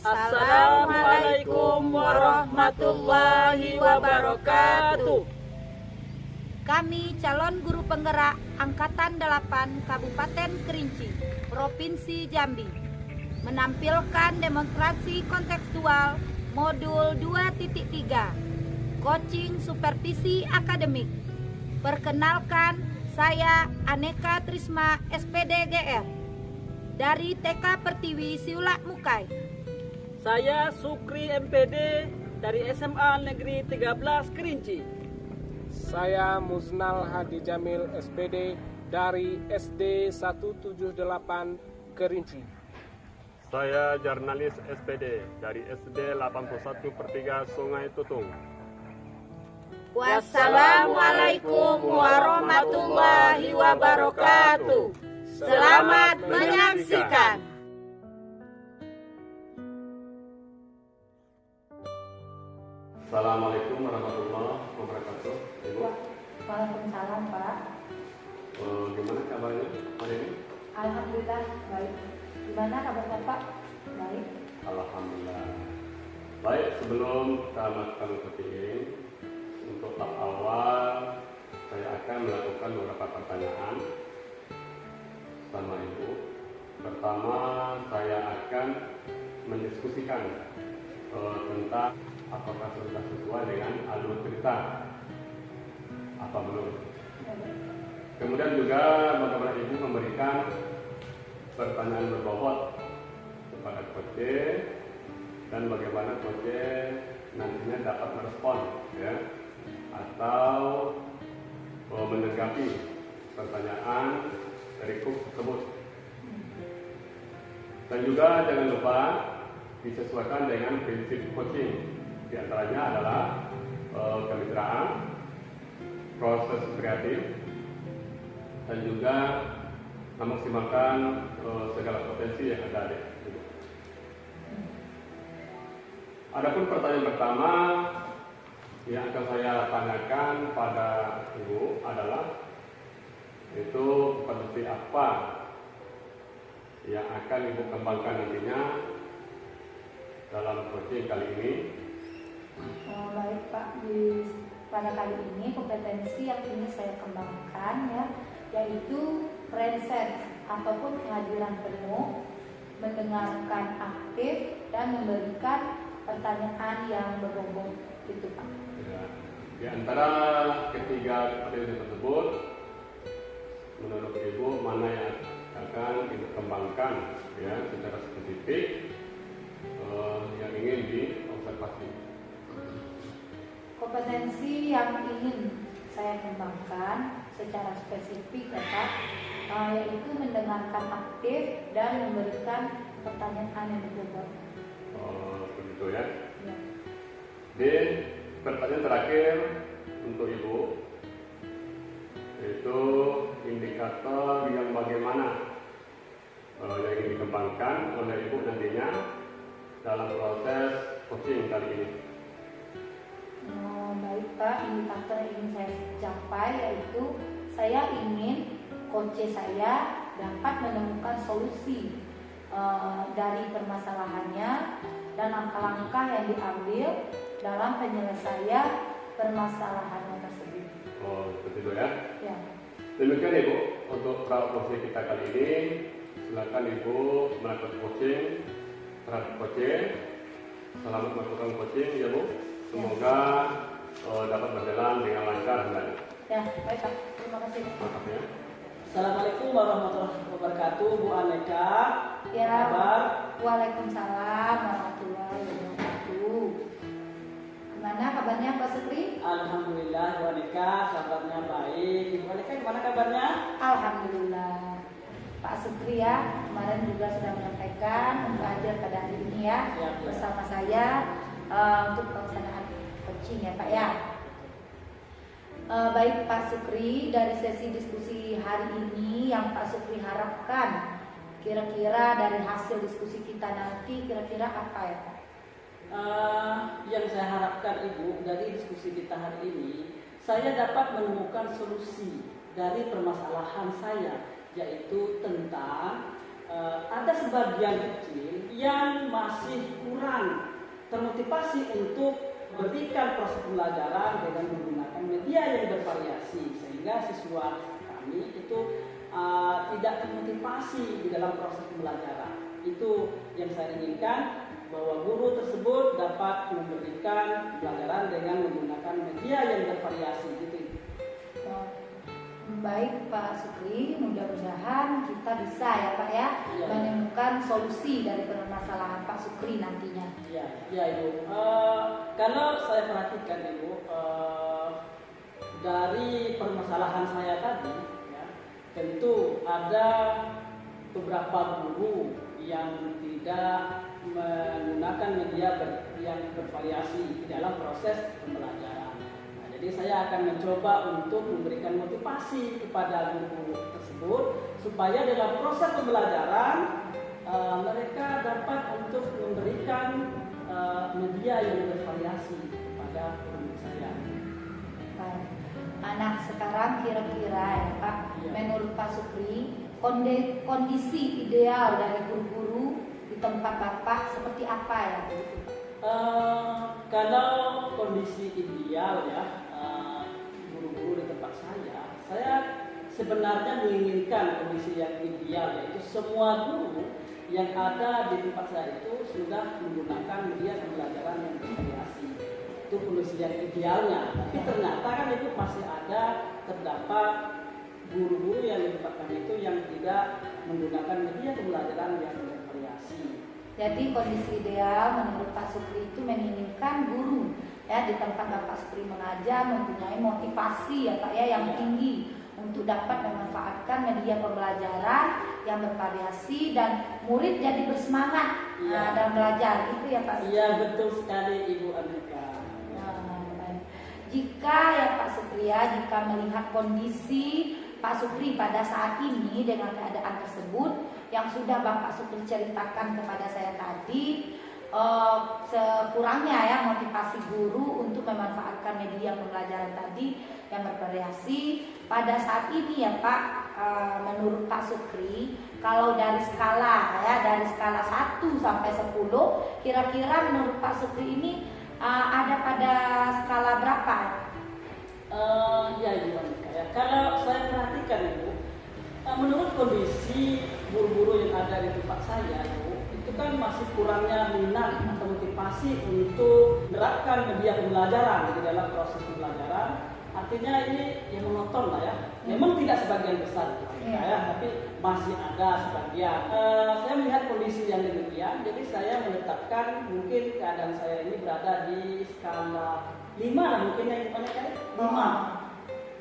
Assalamualaikum warahmatullahi wabarakatuh. Kami calon guru penggerak Angkatan 8 Kabupaten Kerinci, Provinsi Jambi, menampilkan demonstrasi kontekstual modul 2.3, coaching supervisi akademik. Perkenalkan, saya Aneka Trisma SPD GR dari TK Pertiwi Siulak Mukai. Saya Sukri MPD dari SMA Negeri 13 Kerinci. Saya Musnal Hadi Jamil SPD dari SD 178 Kerinci. Saya jurnalis SPD dari SD 81/3 Sungai Tutung. Wassalamualaikum warahmatullahi wabarakatuh. Selamat menyaksikan. Assalamualaikum warahmatullahi wabarakatuh. Ibu. Waalaikumsalam, Pak. Gimana kabarnya hari ini? Alhamdulillah baik. Gimana kabar Bapak? Baik. Alhamdulillah. Baik, sebelum kita melakukan coaching, untuk tahap awal saya akan melakukan beberapa pertanyaan sama Ibu. Pertama, saya akan mendiskusikan tentang apakah sudah sesuai dengan alur cerita apa belum. Kemudian juga bagaimana Ibu memberikan pertanyaan berbobot kepada coach dan bagaimana coach nantinya dapat merespon ya atau menanggapi pertanyaan dari coach tersebut. Dan juga jangan lupa disesuaikan dengan prinsip coaching. Di antaranya adalah kemitraan, proses kreatif, dan juga memaksimalkan segala potensi yang ada di situ. Adapun pertanyaan pertama yang akan saya tanyakan pada Ibu adalah itu potensi apa yang akan Ibu kembangkan nantinya dalam coaching kali ini. Baik Pak, pada kali ini kompetensi yang ingin saya kembangkan ya, yaitu present ataupun kehadiran penuh, mendengarkan aktif dan memberikan pertanyaan yang berbobot gitu Pak. Ya. Di antara ketiga materi tersebut, menurut Ibu mana yang akan Ibu kembangkan ya secara spesifik yang ingin diobservasi? Kompetensi yang ingin saya kembangkan secara spesifik ya Pak, yaitu mendengarkan aktif dan memberikan pertanyaan yang berbobot. Begitu ya. Ya. Dan pertanyaan terakhir untuk Ibu, yaitu indikator yang bagaimana yang ingin dikembangkan oleh Ibu nantinya dalam proses coaching kali ini. Baik Pak, indikator yang ingin saya capai yaitu saya ingin coach saya dapat menemukan solusi dari permasalahannya dan langkah-langkah yang diambil dalam penyelesaian permasalahannya tersebut. Seperti itu ya. Ya. Demikian Ibu untuk coaching kita kali ini. Silakan Ibu melakukan coaching terhadap coaching. Selamat melakukan coaching ya Bu. Semoga dapat berjalan dengan lancar dan baik. Ya, baik Pak. Terima kasih. Maaf ya. Assalamualaikum warahmatullahi wabarakatuh, Bu Aneka. Ya. Kabar? Waalaikumsalam warahmatullahi wabarakatuh. Gimana kabarnya Pak Sukri? Alhamdulillah, Bu Aneka, kabarnya baik. Bu Aneka gimana kabarnya? Alhamdulillah. Pak Sukri ya, kemarin juga sudah menyampaikan untuk hadir pada hari ini ya, bersama saya untuk pelaksanaan coaching ya Pak ya. Baik Pak Sukri, dari sesi diskusi hari ini yang Pak Sukri harapkan kira-kira dari hasil diskusi kita nanti kira-kira apa ya Pak? Yang saya harapkan Ibu dari diskusi kita hari ini, saya dapat menemukan solusi dari permasalahan saya, yaitu tentang ada sebagian kecil yang masih kurang termotivasi untuk berikan proses pembelajaran dengan menggunakan media yang bervariasi, sehingga siswa kami itu tidak termotivasi di dalam proses pembelajaran. Itu yang saya inginkan, bahwa guru tersebut dapat memberikan pelajaran dengan menggunakan media yang bervariasi gitu. Baik Pak Sukri, mudah-mudahan kita bisa ya Pak ya, Ya. menemukan solusi dari permasalahan Pak Sukri nantinya. Ya Ibu. Kalau saya perhatikan Ibu, dari permasalahan saya tadi, ya, tentu ada beberapa guru yang tidak menggunakan media yang bervariasi di dalam proses pembelajaran. Nah, jadi saya akan mencoba untuk memberikan motivasi kepada guru tersebut supaya dalam proses pembelajaran mereka dapat untuk memberikan media yang bervariasi kepada guru saya. Baik. Nah sekarang kira-kira ya Pak, Ya. menurut Pak Sukri, kondisi ideal dari guru-guru di tempat Bapak seperti apa ya? Kalau kondisi ideal ya, guru-guru di tempat saya sebenarnya menginginkan kondisi yang ideal, yaitu semua guru yang ada di tempat saya itu sudah menggunakan media pembelajaran yang bervariasi. Itu kondisi yang idealnya. Tapi ternyata kan itu masih terdapat guru-guru yang di tempat kami itu yang tidak menggunakan media pembelajaran yang bervariasi. Jadi kondisi ideal menurut Pak Sukri itu menginginkan guru ya di tempat Bapak Sukri mengajar mempunyai motivasi ya Pak ya yang Ya. tinggi untuk dapat memanfaatkan media pembelajaran yang bervariasi dan murid jadi bersemangat Ya. dalam belajar. Itu ya Pak Sukri. Iya betul sekali Ibu Andika. Baik. Jika ya Pak Sukri ya, jika melihat kondisi Pak Sukri pada saat ini dengan keadaan tersebut yang sudah Bapak Sukri ceritakan kepada saya tadi, sekurangnya ya motivasi guru untuk memanfaatkan media pembelajaran tadi yang bervariasi pada saat ini ya Pak, menurut Pak Sukri, kalau dari skala 1 sampai 10, kira-kira menurut Pak Sukri ini ada pada skala berapa? Ya Ibu Andika ya. Kalau saya perhatikan Ibu, menurut kondisi guru-guru yang ada di tempat saya Ibu, itu kan masih kurangnya minat atau motivasi untuk menerapkan media pembelajaran di dalam proses pembelajaran. Artinya ini yang monoton lah ya. Memang tidak sebagian besar Ibu Andika ya, tapi masih ada sebagian. Saya melihat kondisi yang demikian, jadi saya menetapkan mungkin keadaan saya ini berada di skala 5 lah mungkin ya Ibu Andika ya. 5.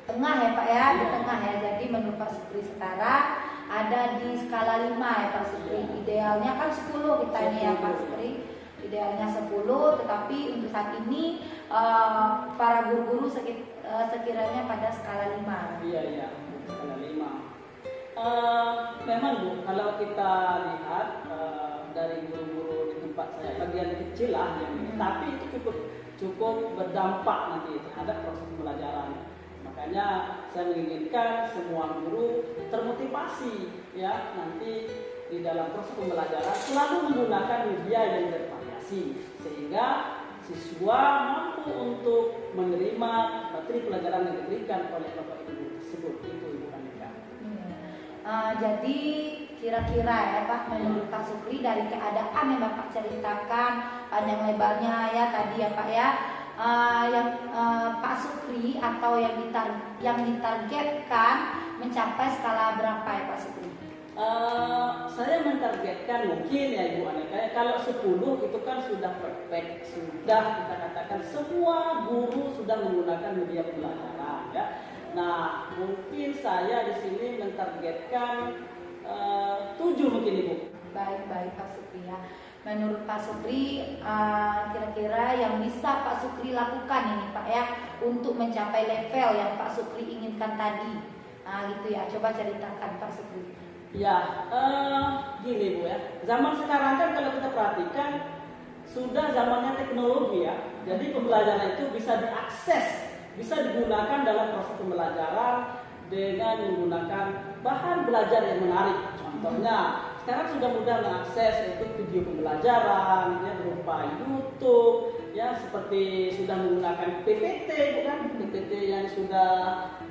Tengah ya Pak ya, di Iya. tengah ya. Jadi menurut Pak Sukri sekarang ada di skala 5 ya Pak Sukri. Iya. Idealnya kan 10 kita ini ya 10. Pak Sukri. Idealnya 10, tetapi untuk saat ini para guru-guru sekiranya pada skala 5. Iya, skala 5. Memang Bu, kalau kita lihat dari guru-guru di tempat saya, bagian kecil lah yang ini, tapi itu cukup berdampak nanti terhadap proses pembelajaran. Makanya saya menginginkan semua guru termotivasi ya nanti di dalam proses pembelajaran selalu menggunakan media yang bervariasi sehingga siswa mampu untuk menerima materi pelajaran yang diberikan oleh Bapak Ibu tersebut. Itu Ibu Andika. Jadi kira-kira ya Pak, menurut Pak Sukri dari keadaan yang Bapak ceritakan panjang lebarnya ya tadi ya Pak ya, Pak Sukri atau yang ditargetkan mencapai skala berapa ya Pak Sukri? Saya mentargetkan mungkin ya Ibu Andika, kalau 10 itu kan sudah perfect, sudah kita katakan semua guru sudah menggunakan media pembelajaran ya. Nah mungkin saya di sini mentargetkan 7 mungkin Ibu. Baik Pak Sukri ya. Menurut Pak Sukri, kira-kira yang bisa Pak Sukri lakukan ini Pak ya untuk mencapai level yang Pak Sukri inginkan tadi. Nah gitu ya, coba ceritakan Pak Sukri. Ya, gini Bu ya. Zaman sekarang kan kalau kita perhatikan sudah zamannya teknologi ya. Jadi pembelajaran itu bisa diakses, bisa digunakan dalam proses pembelajaran dengan menggunakan bahan belajar yang menarik. Contohnya sekarang sudah mudah mengakses untuk video pembelajaran ya berupa YouTube ya, seperti sudah menggunakan PPT, bukan PPT yang sudah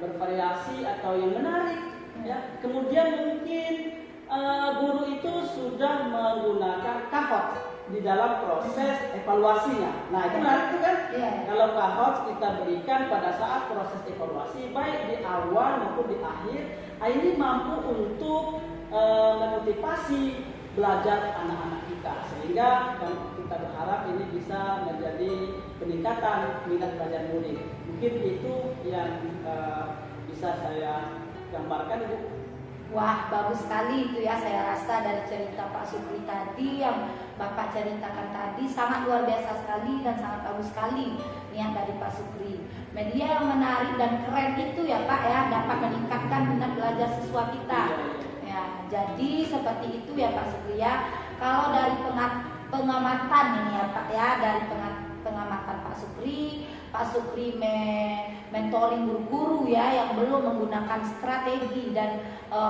bervariasi atau yang menarik ya. Kemudian mungkin guru itu sudah menggunakan Kahoot di dalam proses evaluasinya. Nah, itu menarik itu kan? Kalau Kahoot kita berikan pada saat proses evaluasi, baik di awal maupun di akhir, ini mampu untuk memotivasi belajar anak-anak kita, sehingga kita berharap ini bisa menjadi peningkatan minat belajar murid. Mungkin itu yang bisa saya gambarkan, Ibu. Wah, bagus sekali itu ya. Saya rasa dari cerita Pak Sukri tadi yang Bapak ceritakan tadi sangat luar biasa sekali dan sangat bagus sekali niat dari Pak Sukri. Media yang menarik dan keren itu ya Pak ya, dapat meningkatkan minat belajar siswa kita. Ya, jadi seperti itu ya Pak Sukri ya. Kalau dari pengamatan ini ya Pak ya, dari pengamatan Pak Sukri mentoring guru-guru ya yang belum menggunakan strategi dan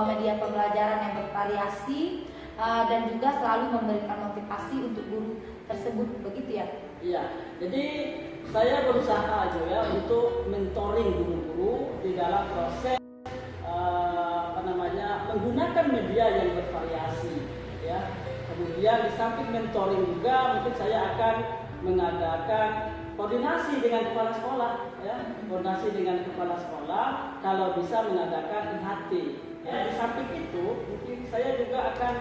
media pembelajaran yang bervariasi dan juga selalu memberikan motivasi untuk guru tersebut, begitu ya? Iya, jadi saya berusaha aja ya untuk mentoring guru-guru di dalam proses menggunakan media yang bervariasi ya. Kemudian di samping mentoring juga mungkin saya akan mengadakan koordinasi dengan kepala sekolah ya, koordinasi dengan kepala sekolah kalau bisa mengadakan IHT ya. Di samping itu mungkin saya juga akan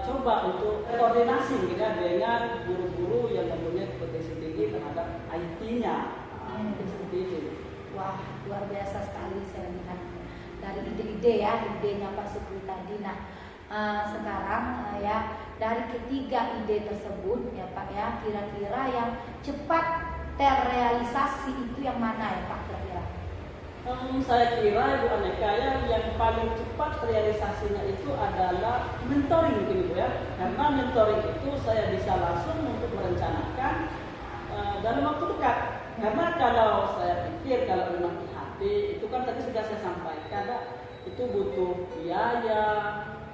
coba untuk koordinasi ya, dengan guru-guru yang mempunyai kompetensi tinggi terhadap IT-nya. Mungkin seperti itu. Wah, luar biasa sekali saya lihat dari ide-ide ya, idenya Pak Sukri tadi. Nah, sekarang ya dari ketiga ide tersebut ya Pak ya, kira-kira yang cepat terrealisasi itu yang mana ya Pak kira-kira? Saya kira Ibu Aneka ya, yang paling cepat realisasinya itu adalah mentoring mungkin Ibu ya, karena mentoring itu saya bisa langsung untuk merencanakan dalam waktu dekat. Karena kalau saya pikir kalau memang IHT itu kan tadi sudah saya sampaikan ya, itu butuh biaya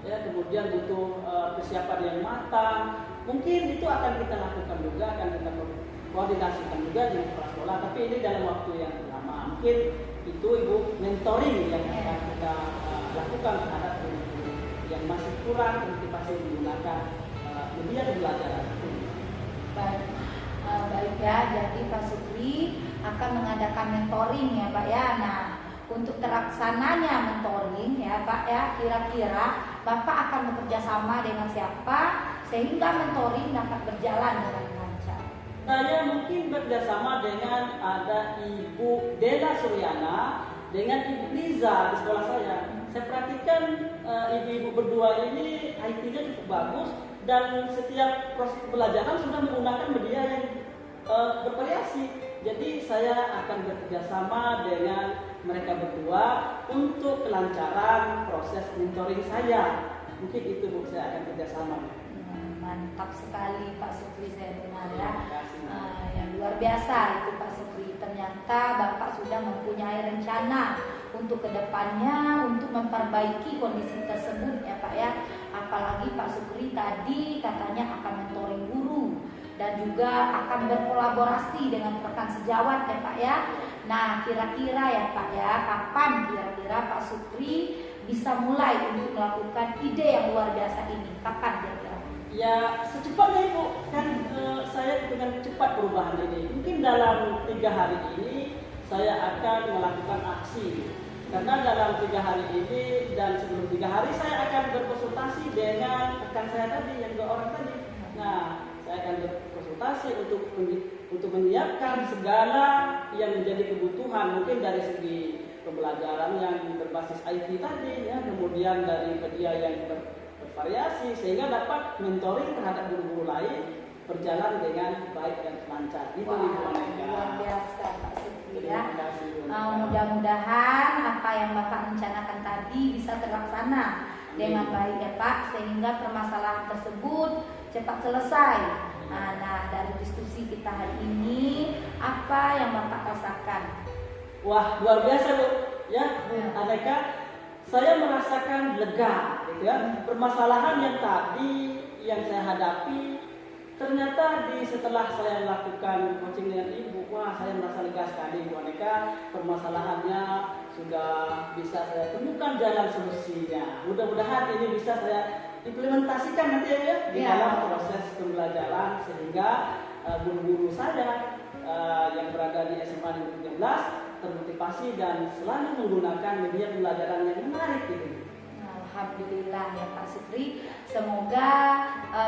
ya, kemudian butuh persiapan yang matang. Mungkin itu akan kita lakukan juga, akan kita koordinasikan juga dengan kepala sekolah, tapi ini dalam waktu yang lama. Mungkin itu Ibu mentoring yang akan kita lakukan terhadap guru-guru yang masih kurang motivasi menggunakan media pembelajaran. Baik ya, jadi Pak Sukri akan mengadakan mentoring ya Pak ya. Nah, untuk terlaksananya mentoring ya Pak ya, kira-kira Bapak akan bekerja sama dengan siapa sehingga mentoring dapat berjalan dengan lancar? Saya mungkin bekerjasama dengan ada Ibu Dela Suryana dengan Ibu Liza di sekolah saya. Saya perhatikan ibu-ibu berdua ini IT-nya cukup bagus dan setiap proses pembelajaran sudah menggunakan media yang bervariasi. Jadi saya akan bekerjasama dengan mereka berdua untuk kelancaran proses mentoring saya. Mungkin itu Bu, saya akan kerjasama. Mantap sekali Pak Sukri, saya dengar ya. Yang luar biasa itu Pak Sukri. Ternyata Bapak sudah mempunyai rencana untuk kedepannya untuk memperbaiki kondisi tersebut ya Pak ya. Apalagi Pak Sukri tadi katanya akan mentoring guru dan juga akan berkolaborasi dengan rekan sejawat ya Pak ya. Nah, kira-kira ya Pak ya, kapan kira-kira Pak Sukri bisa mulai untuk melakukan ide yang luar biasa ini? Kapan kira-kira? Ya secepatnya Ibu, kan saya dengan cepat perubahan ini. Mungkin dalam 3 hari ini saya akan melakukan aksi. Karena dalam 3 hari ini dan sebelum 3 hari saya akan berkonsultasi dengan rekan saya tadi, yang 2 orang tadi. Nah, saya akan berkonsultasi untuk menyiapkan segala yang menjadi kebutuhan, mungkin dari segi pembelajaran yang berbasis IT tadi, ya, kemudian dari media yang bervariasi, sehingga dapat mentoring terhadap guru-guru lain berjalan dengan baik dan lancar. Itu luar biasa Pak Sukri ya. Mudah-mudahan apa yang Bapak rencanakan tadi bisa terlaksana dengan baik ya Pak, sehingga permasalahan tersebut cepat selesai. Nah, dari diskusi kita hari ini, apa yang Bapak rasakan? Wah, luar biasa Bu. Ya, Aneka, saya merasakan lega, gitu ya. Permasalahan yang tadi yang saya hadapi, ternyata setelah saya lakukan coaching dengan ibu, wah saya merasa lega sekali Bu Aneka. Permasalahannya sudah bisa saya temukan jalan solusinya. Mudah-mudahan ini bisa saya implementasikan nanti ya di dalam proses pembelajaran, sehingga guru-guru saya yang berada di SMA 2013 termotivasi dan selalu menggunakan media pembelajaran yang menarik gitu. Alhamdulillah ya Pak Supri. Semoga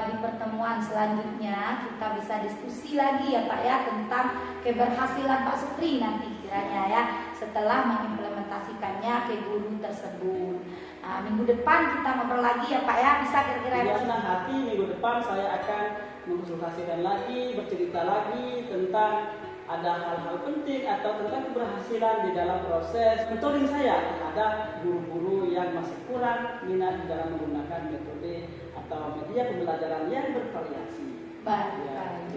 di pertemuan selanjutnya kita bisa diskusi lagi ya Pak ya tentang keberhasilan Pak Supri nanti kiranya ya setelah mengimplementasikannya ke guru tersebut. Nah, minggu depan kita ngobrol lagi ya Pak ya, bisa kira-kira ya? Senang hati minggu depan saya akan mengkonsultasikan lagi, bercerita lagi tentang ada hal-hal penting atau tentang keberhasilan di dalam proses mentoring saya terhadap guru-guru yang masih kurang minat dalam menggunakan metode atau media pembelajaran yang bervariasi. Baik,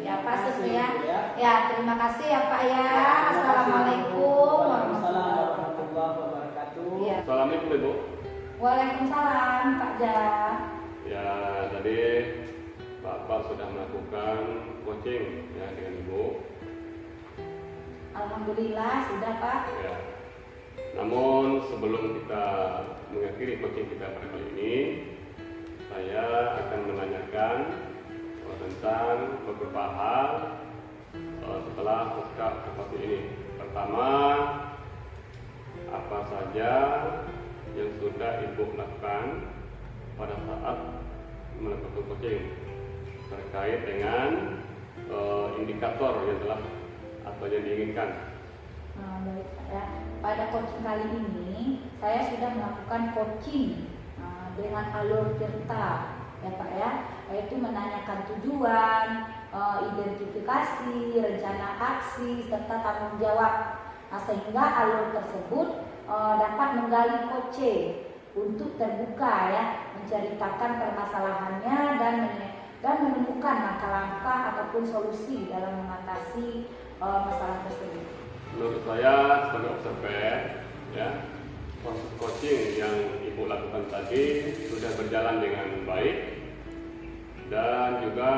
ya Pak Supri ya. Ya. Ya, terima kasih ya Pak ya. Assalamualaikum warahmatullahi wabarakatuh. Ya. Assalamualaikum Ibu. Waalaikumsalam Pak Ja. Ya, tadi Bapak sudah melakukan coaching ya dengan Ibu. Alhamdulillah sudah Pak. Ya. Namun sebelum kita mengakhiri coaching kita pada kali ini, saya akan menanyakan tentang beberapa hal setelah pasca coaching ini. Pertama, apa saja yang sudah Ibu lakukan pada saat melakukan coaching terkait dengan indikator yang telah atau yang diinginkan. Baik Pak ya. Pada coaching kali ini saya sudah melakukan coaching dengan alur tirta ya Pak ya, yaitu menanyakan tujuan, identifikasi, rencana aksi serta tanggung jawab. Sehingga alur tersebut dapat menggali coach untuk terbuka ya, menceritakan permasalahannya dan menemukan langkah-langkah ataupun solusi dalam mengatasi masalah tersebut. Menurut saya sebagai observer, ya, proses coaching yang Ibu lakukan tadi sudah berjalan dengan baik dan juga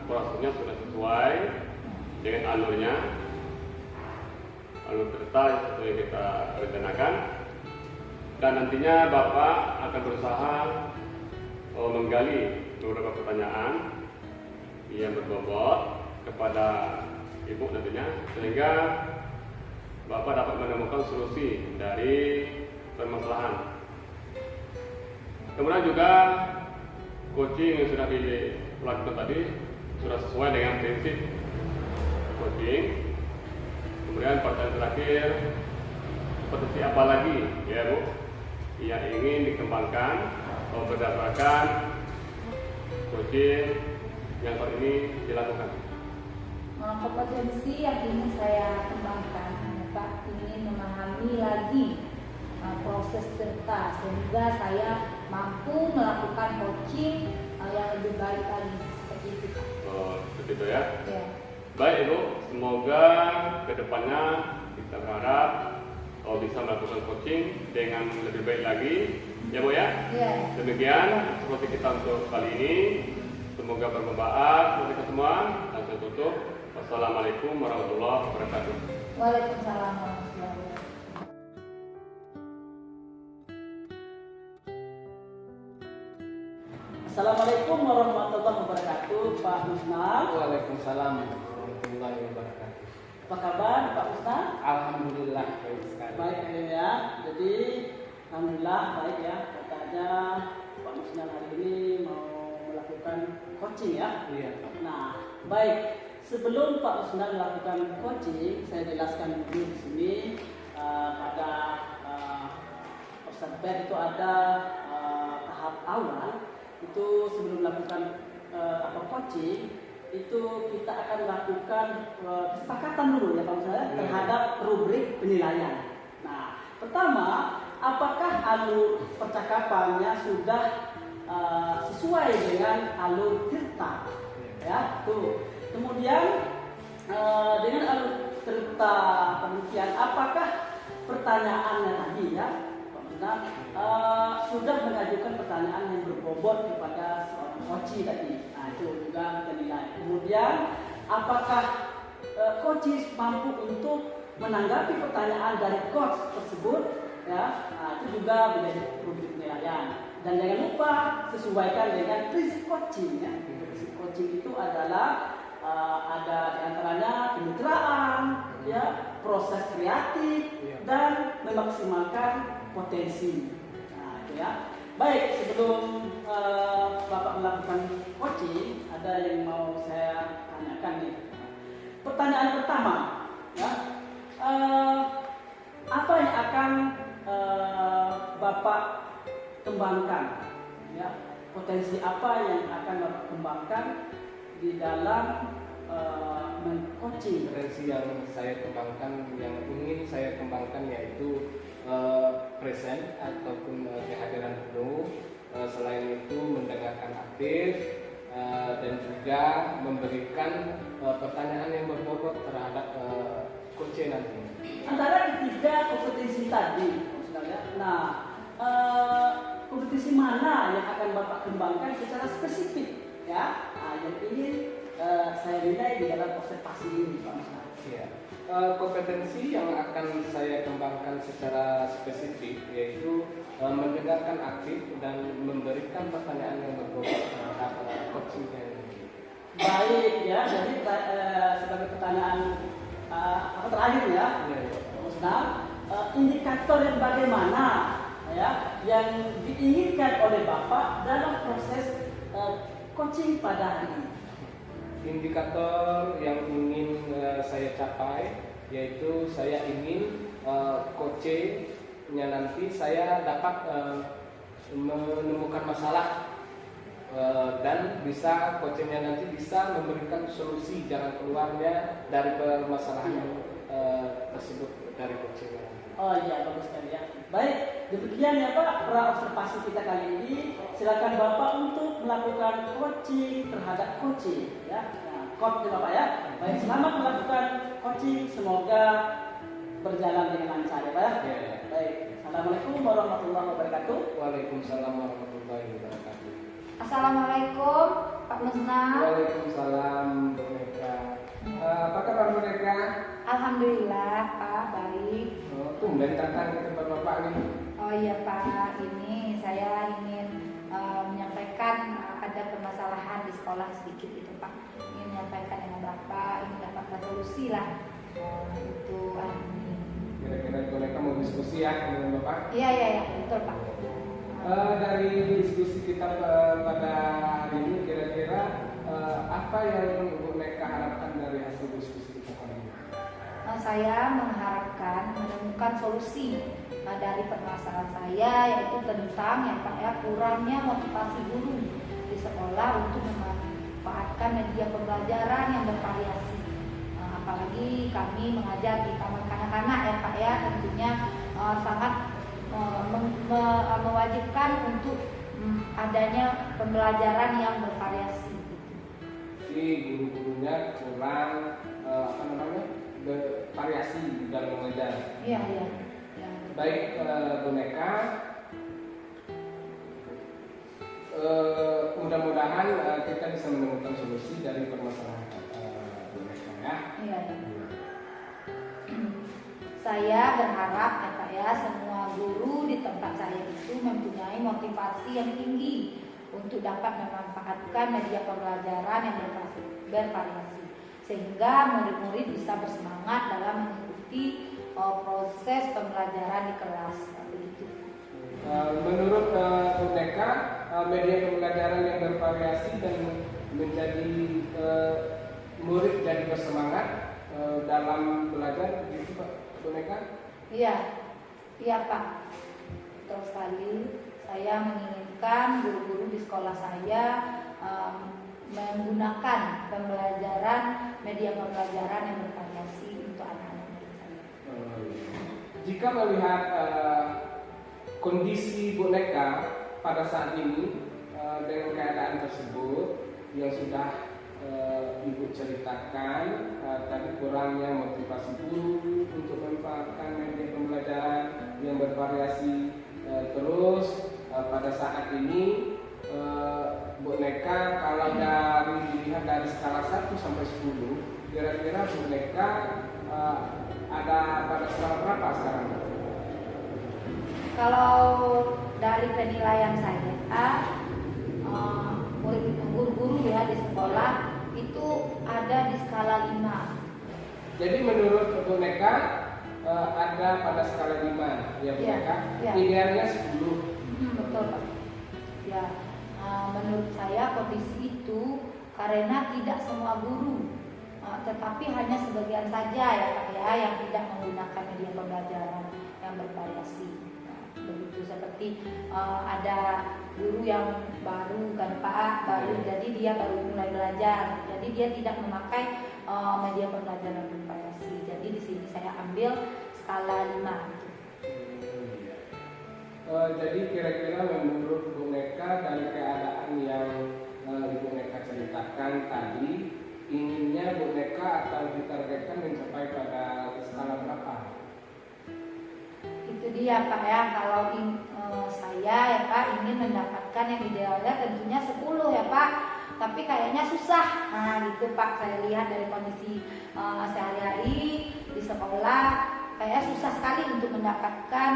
prosesnya sudah sesuai dengan alurnya, alur cerita seperti yang kita rencanakan. Dan nantinya Bapak akan berusaha menggali beberapa pertanyaan yang berbobot kepada Ibu nantinya, sehingga Bapak dapat menemukan solusi dari permasalahan. Kemudian juga coaching yang sudah dilakukan tadi sudah sesuai dengan prinsip coaching. Kemudian pertanyaan terakhir, potensi apa lagi ya Bu yang ingin dikembangkan atau berdasarkan coaching yang saat ini dilakukan? Kompetensi yang ingin saya kembangkan, Pak, ingin memahami lagi proses cerita sehingga saya mampu melakukan coaching yang lebih baik lagi seperti itu, Pak. Seperti itu ya. Ya. Baik Ibu, semoga kedepannya kita berharap bisa melakukan coaching dengan lebih baik lagi, ya Bu ya. Ya. Demikian seperti kita untuk kali ini. Semoga bermanfaat untuk kita semua. Dan saya tutup. Wassalamualaikum warahmatullahi wabarakatuh. Waalaikumsalam warahmatullahi wabarakatuh. Assalamualaikum warahmatullahi wabarakatuh, Pak Musnal. Waalaikumsalam warahmatullahi wabarakatuh. Apa kabar Pak Musnal? Alhamdulillah baik sekali. Baik ya. Jadi alhamdulillah baik ya. Katanya Pak Musnal hari ini mau melakukan coaching ya. Iya Pak. Nah, baik. Sebelum Pak Musnal melakukan coaching, saya jelaskan dulu di sini pada observer itu ada tahap awal. Itu sebelum melakukan coaching itu kita akan lakukan kesepakatan dulu ya Pak Musnal terhadap rubrik penilaian. Nah, pertama, apakah alur percakapannya sudah sesuai dengan alur tirta? Ya, tuh. Kemudian dengan alur cerita penelitian, apakah pertanyaannya tadi ya, Nah, sudah mengajukan pertanyaan yang berbobot kepada seorang coach tadi. Nah, itu juga kita nilai. Kemudian, apakah coach mampu untuk menanggapi pertanyaan dari coach tersebut? Ya, nah, itu juga menjadi perlu penilaian. Dan jangan lupa sesuaikan dengan prinsip coaching. Ya. Prinsip coaching itu adalah ada diantaranya kemitraan, ya, proses kreatif, dan memaksimalkan potensi. Nah, itu ya. Baik, sebelum Bapak melakukan coaching, ada yang mau saya tanyakan nih. Pertanyaan pertama, ya, apa yang akan Bapak kembangkan? Ya, potensi apa yang akan Bapak kembangkan di dalam men-coaching? Potensi yang saya kembangkan, yang ingin saya kembangkan yaitu present ataupun kehadiran penuh. Selain itu mendengarkan aktif dan juga memberikan pertanyaan yang berbobot terhadap coach nanti. Antara ketiga kompetensi tadi, maksudnya. Nah, kompetensi mana yang akan Bapak kembangkan secara spesifik? Ya, yang ingin saya nilai di dalam observasi ini, Pak Musnah. Ya. Kompetensi yang akan saya kembangkan secara spesifik yaitu mendengarkan aktif dan memberikan pertanyaan yang berbobot terhadap coaching ini. Baik ya, jadi sebagai pertanyaan terakhir ya, Musnah, indikator yang bagaimana ya yang diinginkan oleh Bapak dalam proses coaching pada hari ini? Indikator yang ingin saya capai yaitu saya ingin coachnya nanti saya dapat menemukan masalah dan bisa coachnya nanti bisa memberikan solusi jalan keluarnya dari permasalahan tersebut dari coachnya. Oh iya, bagus sekali ya. Baik, demikian ya Pak pra-observasi kita kali ini. Silakan Bapak untuk melakukan coaching terhadap coaching ya. Nah, coach ya Bapak ya. Baik, selamat melakukan coaching, semoga berjalan dengan lancar ya Pak ya. Ya. Baik, Assalamualaikum warahmatullahi wabarakatuh. Waalaikumsalam warahmatullahi wabarakatuh. Assalamualaikum Pak Musnah. Waalaikumsalam Bu Mega. Apa kabar Bu Mega? Alhamdulillah Pak, baik. Tumben datang ke tempat Bapak nih. Oh iya Pak, ini saya ingin menyampaikan ada permasalahan di sekolah sedikit itu Pak. Ingin menyampaikan dengan Bapak, ingin dapatkan solusi lah untuk ini. Kira-kira Bu Mega mau diskusi ya dengan Bapak? Iya, betul Pak. Dari diskusi kita pada hari ini kira-kira apa yang Bu Mega harapkan dari hasil diskusi kita kali ini? Saya mengharapkan menemukan solusi dari permasalahan saya, yaitu tentang ya Pak ya, kurangnya motivasi guru di sekolah untuk memanfaatkan media pembelajaran yang bervariasi. Apalagi kami mengajar di taman kanak-kanak ya Pak ya, tentunya sangat mewajibkan untuk adanya pembelajaran yang bervariasi. Jadi guru-gurunya kurang bervariasi dalam mengajar. Iya. Baik Bu Mega, mudah-mudahan kita bisa menemukan solusi dari permasalahan Bu Mega ya. Iya. Saya berharap ya Pak ya, semua guru di tempat saya itu mempunyai motivasi yang tinggi untuk dapat memanfaatkan media pembelajaran yang bervariasi, sehingga murid-murid bisa bersemangat dalam mengikuti proses pembelajaran di kelas. Begitu. Menurut Bu Mega, media pembelajaran yang bervariasi dan menjadi murid jadi bersemangat dalam belajar, begitu Pak Bu Mega? Iya Pak, betul sekali. Saya menginginkan guru-guru di sekolah saya menggunakan media pembelajaran yang bervariasi untuk anak-anak saya. Jika melihat kondisi Bu Mega pada saat ini dengan keadaan tersebut yang sudah Ibu ceritakan, tadi kurangnya motivasi guru untuk memanfaatkan media pembelajaran yang bervariasi, Terus pada saat ini Bu Neka kalau dilihat dari skala 1 sampai 10, kira-kira Bu Neka ada pada skala berapa sekarang? Kalau dari penilaian saya, murid guru-guru ya di sekolah itu ada di skala 5. Jadi menurut Bu Neka ada pada skala 5 ya Bu Iya, Neka? iya. Idealnya 10. Betul Pak. Ya, menurut saya kondisi itu karena tidak semua guru, tetapi hanya sebagian saja ya Pak ya yang tidak menggunakan media pembelajaran yang bervariasi. Begitu seperti ada guru yang baru kan Pak, jadi dia baru mulai belajar, jadi dia tidak memakai media pembelajaran bervariasi. Jadi di sini saya ambil skala 5 gitu. Jadi kira-kira menurut Bu Neka dari keadaan yang Ibu Neka ceritakan tadi, inginnya Bu Neka atau ditargetkan mencapai pada skala berapa? Itu dia Pak ya, kalau saya ya Pak ingin mendapatkan yang idealnya tentunya 10 ya Pak, tapi kayaknya susah. Nah gitu Pak, saya lihat dari kondisi sehari-hari di sekolah kayak susah sekali untuk mendapatkan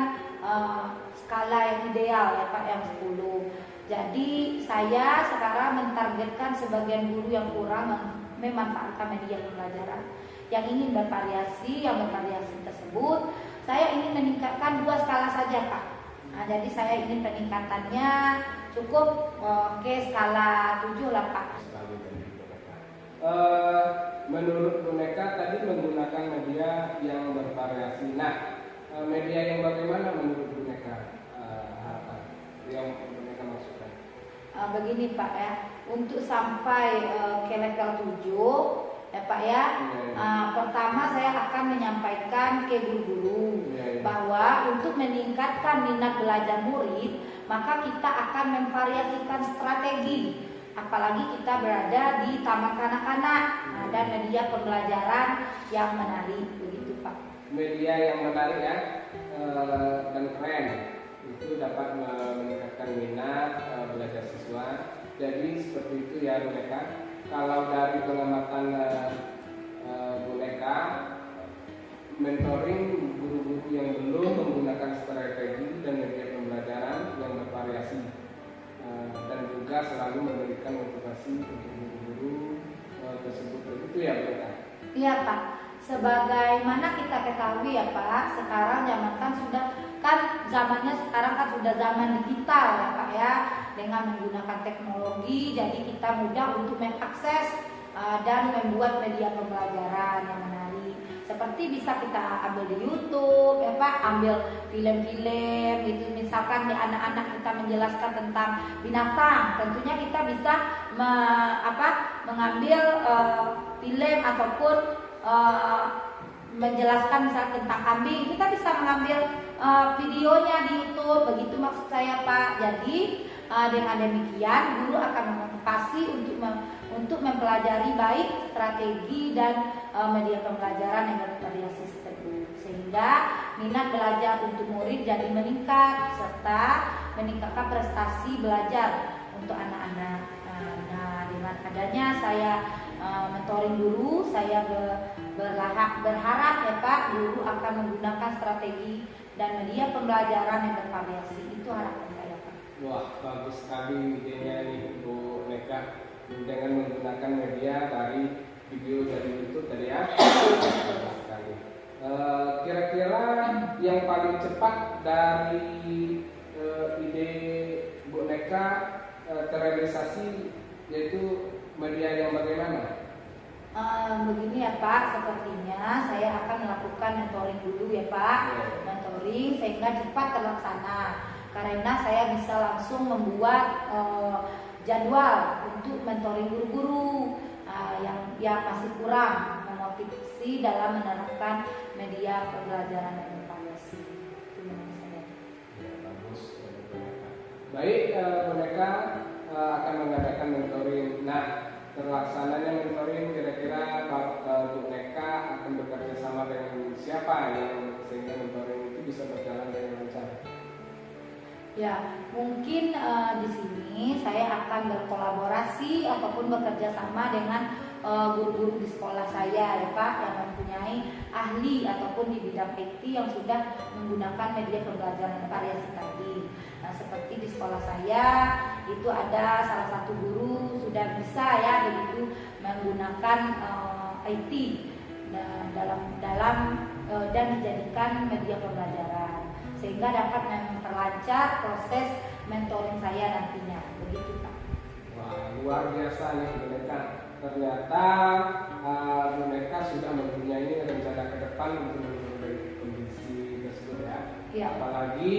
skala yang ideal ya Pak, yang 10. Jadi saya sekarang mentargetkan sebagian guru yang kurang memanfaatkan media pembelajaran, yang ingin bervariasi, yang bervariasi tersebut saya ingin meningkatkan 2 skala saja Pak. Nah, jadi saya ingin peningkatannya cukup skala 7 lah Pak. Menurut Bu Neka tadi menggunakan media yang bervariasi. Nah, media yang bagaimana menurut Bu Neka harapan yang Bu Neka maksudkan? Begini Pak ya, untuk sampai ke level 7 ya Pak ya, pertama saya akan menyampaikan ke guru-guru bahwa untuk meningkatkan minat belajar murid, maka kita akan memvariasikan strategi. Apalagi kita berada di taman kanak-kanak dan media pembelajaran yang menarik, begitu Pak. Media yang menarik ya dan keren itu dapat meningkatkan minat belajar siswa. Jadi seperti itu ya Bu Neka. Kalau dari pengamatan Bu Neka, mentoring guru-guru yang belum menggunakan strategi dan media pembelajaran yang bervariasi. Dan juga selalu memberikan motivasi untuk guru-guru tersebut, begitu ya Bu Neka? Iya Pak, sebagaimana kita ketahui ya Pak, sekarang zamannya sekarang kan sudah zaman digital ya Pak ya, dengan menggunakan teknologi, jadi kita mudah untuk mengakses dan membuat media pembelajaran yang menarik. Seperti bisa kita ambil di YouTube ya Pak, ambil film-film gitu, misalkan di anak-anak kita menjelaskan tentang binatang, tentunya kita bisa mengambil film ataupun menjelaskan misalnya tentang kambing, kita bisa mengambil videonya di YouTube, begitu maksud saya Pak. Jadi dengan demikian guru akan memotivasi untuk mempelajari baik strategi dan media pembelajaran yang bervariasi tersebut, sehingga minat belajar untuk murid jadi meningkat serta meningkatkan prestasi belajar untuk anak-anak. Nah, dengan adanya saya mentoring guru, saya berharap ya Pak, guru akan menggunakan strategi dan media pembelajaran yang bervariasi. Itu harapan saya Pak. Wah, bagus sekali idenya nih Bu Neka, dengan menggunakan media dari video dari YouTube tadi ya. Bagus sekali. Kira-kira yang paling cepat dari ide Bu Neka terrealisasi yaitu media yang bagaimana? Begini ya Pak, sepertinya saya akan melakukan mentoring dulu ya Pak, mentoring sehingga cepat terlaksana, karena saya bisa langsung membuat jadwal untuk mentoring guru-guru yang masih kurang memotivasi dalam menerapkan media pembelajaran dan bervariasi. Itu menurut saya. Ya, bagus. Baik, Bu Neka akan mengadakan mentoring. Nah, terlaksananya mentoring kira-kira Bu Neka akan bekerja sama dengan siapa yang sehingga mentoring itu bisa berjalan dengan lancar? Ya, mungkin di sini saya akan berkolaborasi ataupun bekerja sama dengan guru-guru di sekolah saya ya Pak, yang mempunyai ahli ataupun di bidang IT yang sudah menggunakan media pembelajaran variasi tadi. Nah, seperti di sekolah saya itu ada salah satu guru sudah bisa ya begitu menggunakan IT dan dijadikan media pembelajaran, sehingga dapat memperlancar proses mentoring saya nantinya, begitu Pak. Wah, luar biasa nih Bu Neka. Ternyata Bu Neka sudah mempunyai rencana ke depan untuk menurunkan kondisi tersebut ya. Iya. Apalagi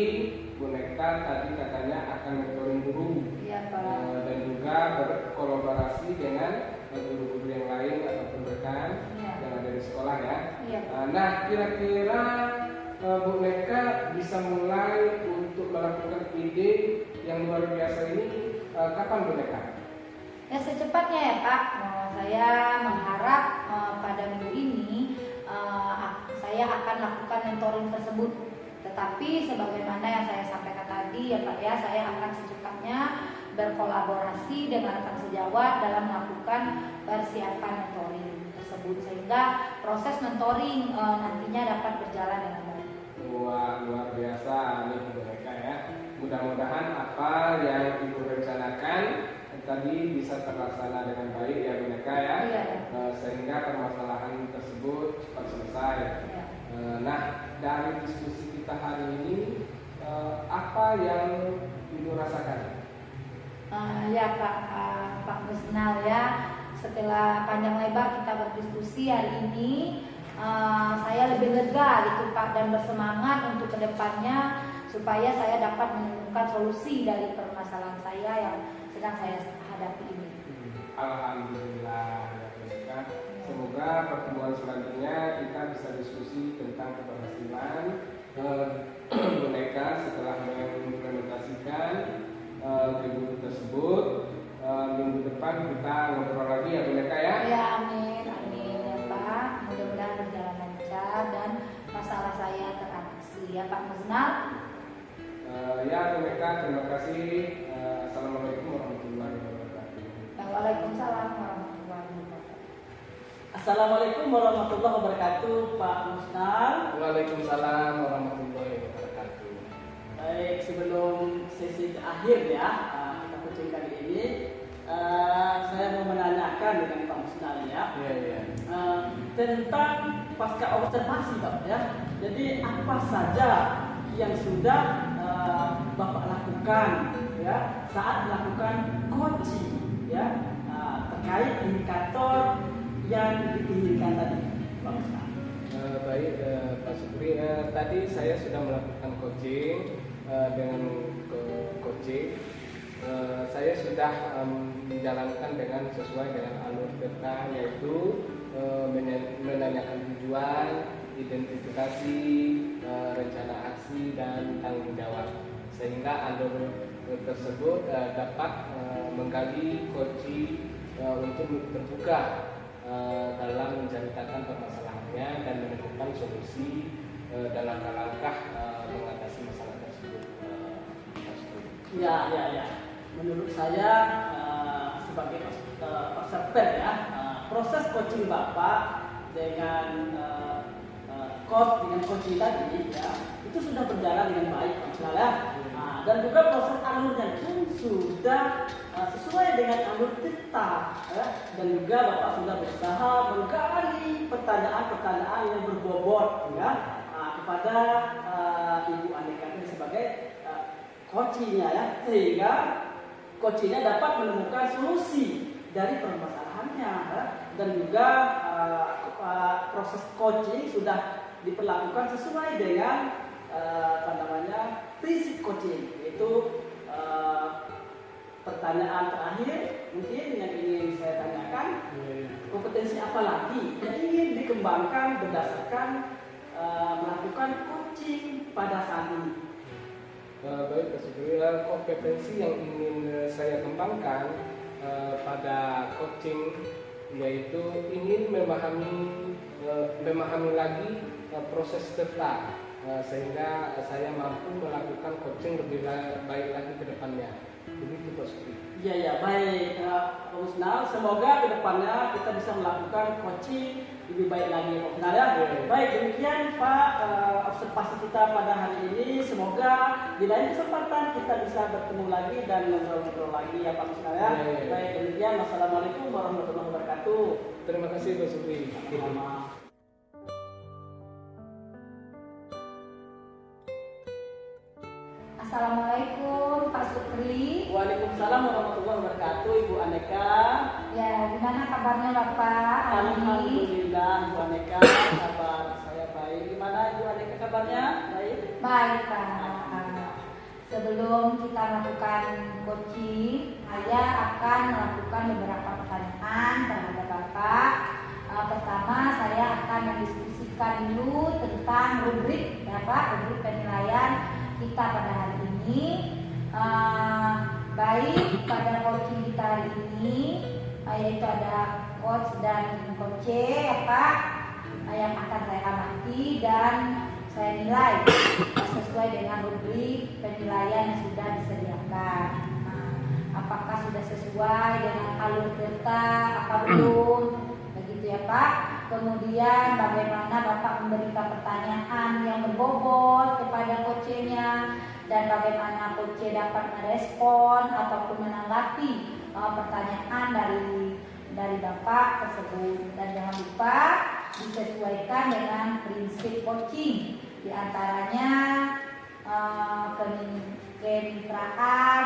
Bu Neka tadi katanya akan mentoring guru. Iya Pak. Dan juga berkolaborasi dengan guru-guru yang lain ataupun rekan Iya. yang ada di sekolah ya. Iya. Nah, kira-kira Bu Neka bisa mulai untuk melakukan ide yang luar biasa ini kapan Bu Neka? Ya secepatnya ya Pak. Saya mengharap pada minggu ini saya akan lakukan mentoring tersebut. Tetapi sebagaimana yang saya sampaikan tadi ya Pak ya, saya akan secepatnya berkolaborasi dengan rekan sejawat dalam melakukan persiapan mentoring tersebut, sehingga proses mentoring nantinya dapat berjalan dengan baik. Wah, luar biasa nih Bu Neka ya. Mudah-mudahan apa yang Ibu rencanakan tadi bisa terlaksana dengan baik ya Bu Neka ya. Iya. Sehingga permasalahan tersebut cepat selesai. Ya. Nah, dari diskusi kita hari ini apa yang Ibu rasakan? Ya Pak Musnal ya, setelah panjang lebar kita berdiskusi hari ini, saya lebih lega gitu Pak, dan bersemangat untuk kedepannya supaya saya dapat menemukan solusi dari permasalahan saya yang sedang saya hadapi ini. Alhamdulillah ya Bu Neka. Semoga pertemuan selanjutnya kita bisa diskusi tentang keberhasilan Bu Neka setelah mengimplementasikan guru tersebut. Minggu depan kita ngobrol lagi ya Bu Neka ya. Ya amin ya Pak, mudah-mudahan berjalan lancar dan masalah saya teratasi ya Pak Musnal. Ya Bu Neka, terima kasih. Assalamualaikum warahmatullahi wabarakatuh. Waalaikumsalam warahmatullahi wabarakatuh. Assalamualaikum warahmatullahi wabarakatuh, Pak Musnal. Waalaikumsalam warahmatullahi wabarakatuh. Baik, sebelum sesi akhir ya kita kucing kali ini, saya mau menanyakan dengan Pak Musnal ya. Iya. Tentang pasca observasi Pak ya. Jadi apa saja yang sudah Bapak lakukan ya saat melakukan coaching ya terkait indikator yang diinginkan tadi Pak Musnal? Baik Pak Supri, tadi saya sudah melakukan coaching dengan coaching. Saya sudah menjalankan dengan sesuai dengan alur peta, yaitu menanyakan tujuan, identifikasi, rencana aksi dan tanggung jawab, sehingga alur tersebut dapat menggali coaching untuk terbuka dalam menceritakan permasalahannya dan menemukan solusi dalam langkah mengatasi masalah tersebut. Ya. Menurut saya sebagai peserta ya, proses coaching Bapak dengan coaching tadi ya itu sudah berjalan dengan baik Pak Musnal ya. Dan juga proses alurnya pun sudah sesuai dengan alur kita ya. Dan juga Bapak sudah berusaha menggali pertanyaan-pertanyaan yang berbobot ya kepada Ibu Aneka sebagai coachingnya ya, sehingga coachingnya dapat menemukan solusi dari permasalahannya ya. Dan juga proses coaching sudah diperlakukan sesuai dengan prinsip coaching, yaitu pertanyaan terakhir mungkin yang ingin saya tanyakan, kompetensi apa lagi yang ingin dikembangkan berdasarkan melakukan coaching pada saat ini? Baik Pak Supri, kompetensi yang ingin saya kembangkan pada coaching yaitu ingin memahami lagi proses TETA sehingga saya mampu melakukan coaching lebih baik lagi ke depannya. Begitu Pak Supri. Iya ya, baik Pak Musnal. Semoga kedepannya kita bisa melakukan coaching lebih baik lagi Pak Musnal ya. Baik, demikian Pak observasi kita pada hari ini. Semoga di lain kesempatan kita bisa bertemu lagi dan ngobrol-ngobrol lagi ya Pak Musnal ya. Baik, demikian. Wassalamualaikum warahmatullahi wabarakatuh. Terima kasih Pak Supri. Sama-sama. Assalamualaikum Pak Supri. Waalaikumsalam warahmatullahi wabarakatuh, Ibu Aneka. Ya, gimana kabarnya Bapak hari ini? Alhamdulillah, Ibu Aneka, kabar saya baik. Gimana Ibu Aneka kabarnya? Baik. Baik Pak. Sebelum kita melakukan coaching, saya akan melakukan beberapa pertanyaan terhadap Bapak. Pertama, saya akan mendiskusikan dulu tentang rubrik, ya Pak, rubrik penilaian kita pada hari ini. Baik pada coaching kita hari ini, yaitu ada coach dan coach ya Pak, yang akan saya amati dan saya nilai sesuai dengan rubrik penilaian yang sudah disediakan. Apakah sudah sesuai dengan alur data, apa belum, begitu ya Pak. Kemudian bagaimana Bapak memberikan pertanyaan yang berbobot kepada coachnya dan bagaimana coach dapat merespon ataupun menanggapi pertanyaan dari Bapak tersebut. Dan jangan lupa disesuaikan dengan prinsip coaching, di antaranya kemitraan,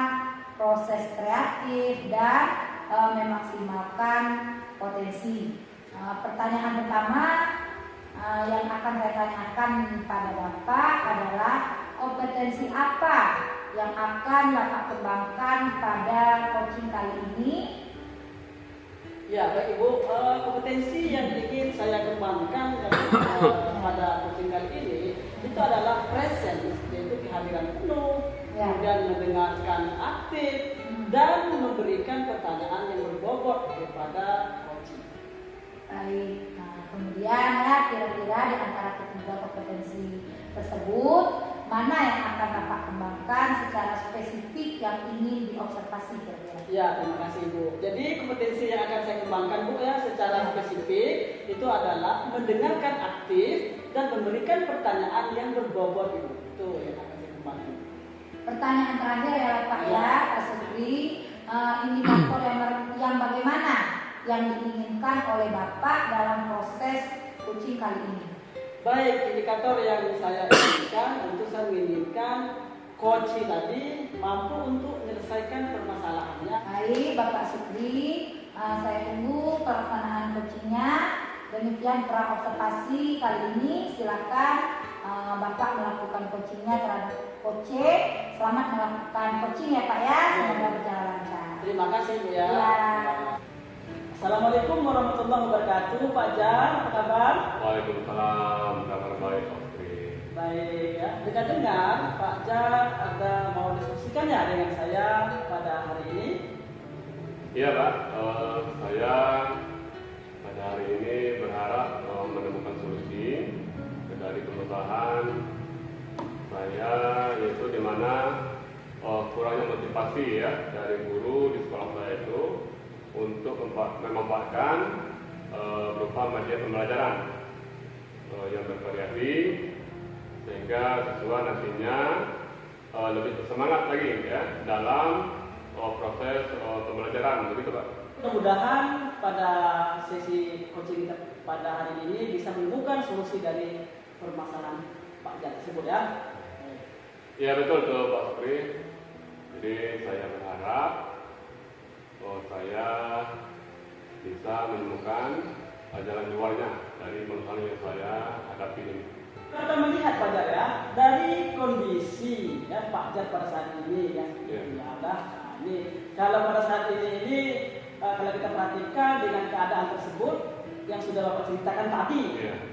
proses kreatif, dan memaksimalkan potensi. Pertanyaan pertama yang akan saya tanyakan pada Bapak adalah kompetensi apa yang akan Bapak kembangkan pada coaching kali ini? Ya, baik Ibu, kompetensi yang ingin saya kembangkan pada coaching kali ini itu adalah presence, yaitu kehadiran penuh, Ya. kemudian mendengarkan aktif, dan memberikan pertanyaan yang berbobot kepada coaching. Baik, kemudian ya kira-kira di antara ketiga kompetensi tersebut mana yang akan Bapak kembangkan secara spesifik yang ingin diobservasi kira-kira? Ya, terima kasih Bu. Jadi kompetensi yang akan saya kembangkan Bu ya secara spesifik itu adalah mendengarkan aktif dan memberikan pertanyaan yang berbobot Ibu. Itu yang akan saya kembangkan. Pertanyaan terakhir ya Pak ya, Pak Supri, indikator yang bagaimana yang diinginkan oleh Bapak dalam proses coaching kali ini? Baik, indikator yang saya inginkan tentu saya menginginkan coaching tadi mampu untuk menyelesaikan permasalahannya. Baik, Bapak Supri, saya tunggu pelaksanaan coachingnya. Demikian pra observasi kali ini. Silakan Bapak melakukan coachingnya terhadap coach. Selamat melakukan coaching ya Pak ya. Semoga berjalan lancar. Terima kasih Bu ya. Ya. Assalamualaikum warahmatullahi wabarakatuh, Pak Jar, apa kabar? Waalaikumsalam, kabar baik Pak Supri. Baik ya. Dengar Pak Jar ada mau diskusikan ya dengan saya pada hari ini? Iya Pak, saya pada hari ini berharap menemukan solusi dari permasalahan saya, yaitu di mana kurangnya motivasi ya dari guru di sekolah saya itu untuk memanfaatkan berupa media pembelajaran yang bervariasi sehingga siswa nantinya lebih bersemangat lagi ya dalam proses pembelajaran, begitu Pak. Mudah-mudahan pada sesi coaching kita pada hari ini bisa menemukan solusi dari permasalahan Pak Jar tersebut ya. Ya betul tuh Pak Supri. Jadi saya berharap saya bisa menemukan jalan keluarnya dari permasalahan yang saya hadapi ini. Kita melihat Pak Jar ya, dari kondisi ya Pak Jar pada saat ini yang ada. Nah, ini kalau pada saat ini kalau kita perhatikan dengan keadaan tersebut yang sudah Bapak ceritakan tadi,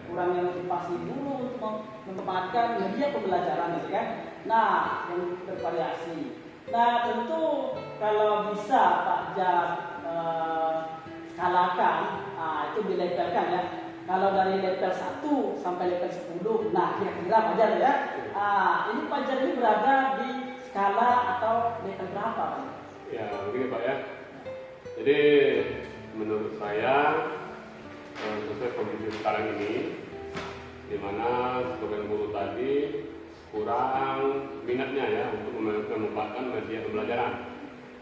kurangnya motivasi guru untuk memanfaatkan media pembelajaran gitu kan. Nah, yang bervariasi. Nah, tentu kalau bisa Pak Jar skalakan, itu dilevelkan ya. kalau dari level 1 sampai level 10, nah kira-kira Fajar ya, ini Fajar ini berada di skala atau level berapa Pak? Ya, begini Pak ya. Jadi menurut saya sesuai kondisi sekarang ini, di mana sebagian guru tadi kurang minatnya ya untuk memanfaatkan media pembelajaran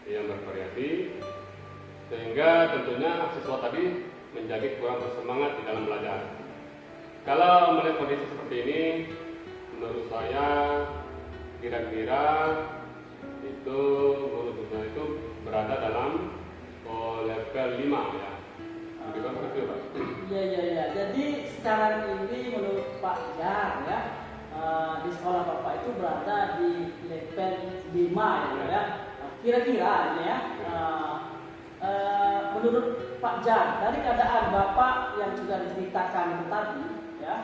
yang bervariasi, sehingga tentunya siswa tadi menjadi kurang bersemangat di dalam belajar. Kalau melihat kondisi seperti ini, menurut saya kira-kira itu guru tujuan itu berada dalam level 5 ya. Lebih kan seperti itu Pak? Iya. Jadi sekarang ini menurut Pak Jar ya, di sekolah Bapak itu berada di level 5 ya. Kira-kira ini ya, menurut Pak Jar, dari keadaan Bapak yang sudah diceritakan tadi ya,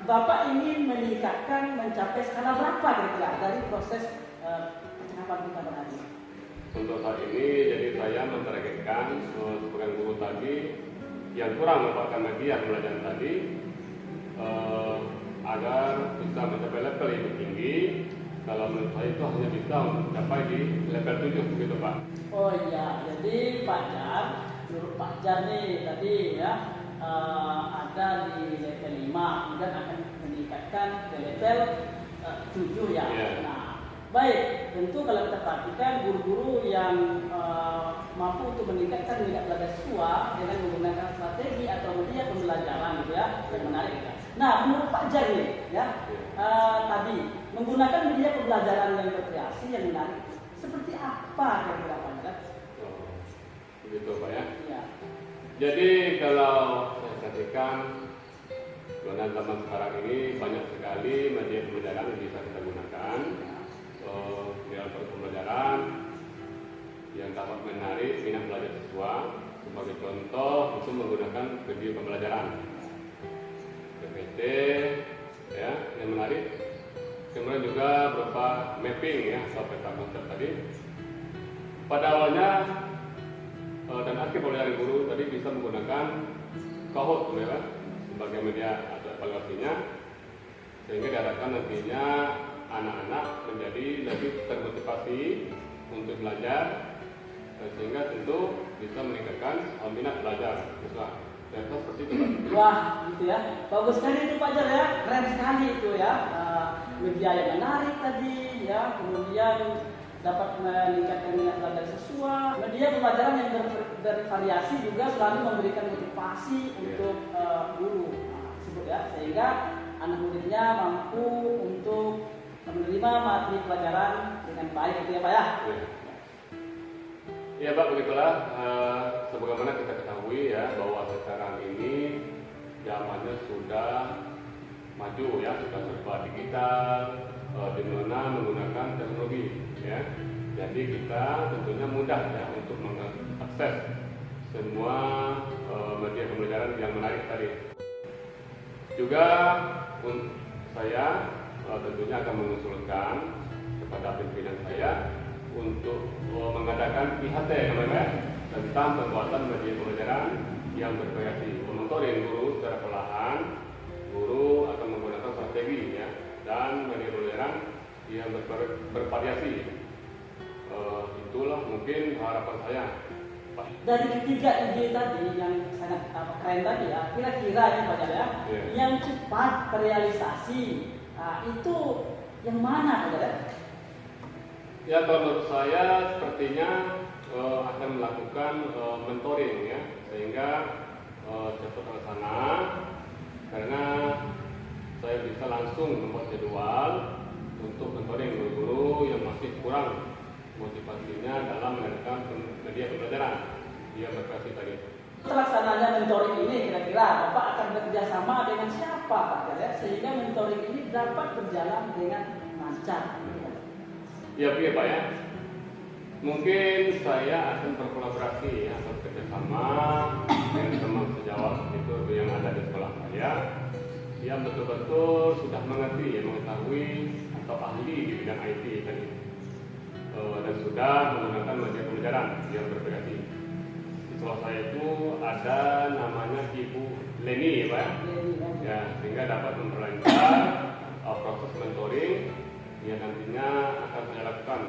Bapak ingin meningkatkan mencapai skala berapa kira-kira dari proses percakapan kita tadi? Untuk saat ini, jadi saya mentargetkan sebagian guru tadi yang kurang mendapatkan media pembelajaran tadi agar bisa mencapai level yang lebih tinggi. Kalau menurut saya itu hanya bisa mencapai di level 7 begitu Pak. Oh iya, jadi Pak Jar, menurut Pak Jar nih tadi ya, ada di level 5 dan akan meningkatkan ke level 7 ya. Yeah. Nah, baik, tentu kalau kita perhatikan guru-guru yang mampu untuk meningkatkan minat belajar siswa dengan menggunakan strategi atau media pembelajaran gitu ya, yang menarik ya. Nah, menurut Pak Jar nih ya, tadi menggunakan media pembelajaran yang bervariasi yang menarik, seperti apa kira-kira Pak Jar? Begitu Pak ya. Ya. Jadi kalau saya perhatikan karena zaman sekarang ini banyak sekali media pembelajaran yang bisa kita gunakan di dalam pembelajaran yang dapat menarik minat belajar siswa. Sebagai contoh itu menggunakan video pembelajaran PPT ya yang menarik. Kemudian juga berupa mapping ya atau peta konsep tadi. Pada awalnya dan akhir pembelajaran guru tadi bisa menggunakan Kahoot ya, sebagai media atau evaluasinya, sehingga diharapkan nantinya anak-anak menjadi lebih termotivasi untuk belajar, sehingga tentu bisa meningkatkan minat belajar siswa. Seperti itu Pak. Wah, gitu ya. Bagus sekali itu Pak Jar ya. Keren sekali itu ya. Media yang menarik tadi ya. Kemudian dapat meningkatkan minat belajar siswa. Media pembelajaran yang bervariasi juga selalu memberikan motivasi untuk guru tersebut ya. Sehingga anak muridnya mampu untuk menerima materi pelajaran dengan baik gitu ya Pak ya. Ya Pak, begitulah sebagaimana kita ketahui ya bahwa sekarang ini zamannya sudah maju ya, sudah serba digital, di mana menggunakan teknologi ya. Jadi kita tentunya mudah ya untuk mengakses semua media pembelajaran yang menarik tadi. Juga saya tentunya akan mengusulkan kepada pimpinan saya untuk mengadakan IHT namanya tentang penguatan media pembelajaran yang bervariasi, memonitoring guru secara perlahan. Guru akan menggunakan strategi ya dan media pembelajaran yang bervariasi. Itulah mungkin harapan saya Pak. Dari ketiga ide tadi yang sangat keren tadi ya, kira-kira ini Pak Jar ya, yang cepat terrealisasi itu yang mana Pak Jar? Ya kalau menurut saya sepertinya akan melakukan mentoring ya, sehingga cepat terlaksana karena saya bisa langsung membuat jadwal untuk mentoring guru-guru yang masih kurang motivasinya dalam menerapkan media pembelajaran yang bervariasi tadi. Terlaksananya mentoring ini kira-kira Bapak akan bekerja sama dengan siapa Pak Jar ya, sehingga mentoring ini dapat berjalan dengan lancar. Ya begini Pak ya, mungkin saya akan berkolaborasi atau bekerjasama dengan teman sejawat itu yang ada di sekolah saya yang betul-betul sudah mengerti, mengetahui atau ahli di bidang IT tadi dan sudah menggunakan media pembelajaran yang bervariasi. Di sekolah saya itu ada namanya Ibu Leni ya Pak. Ya, sehingga dapat memperlancar proses mentoring yang nantinya akan saya lakukan.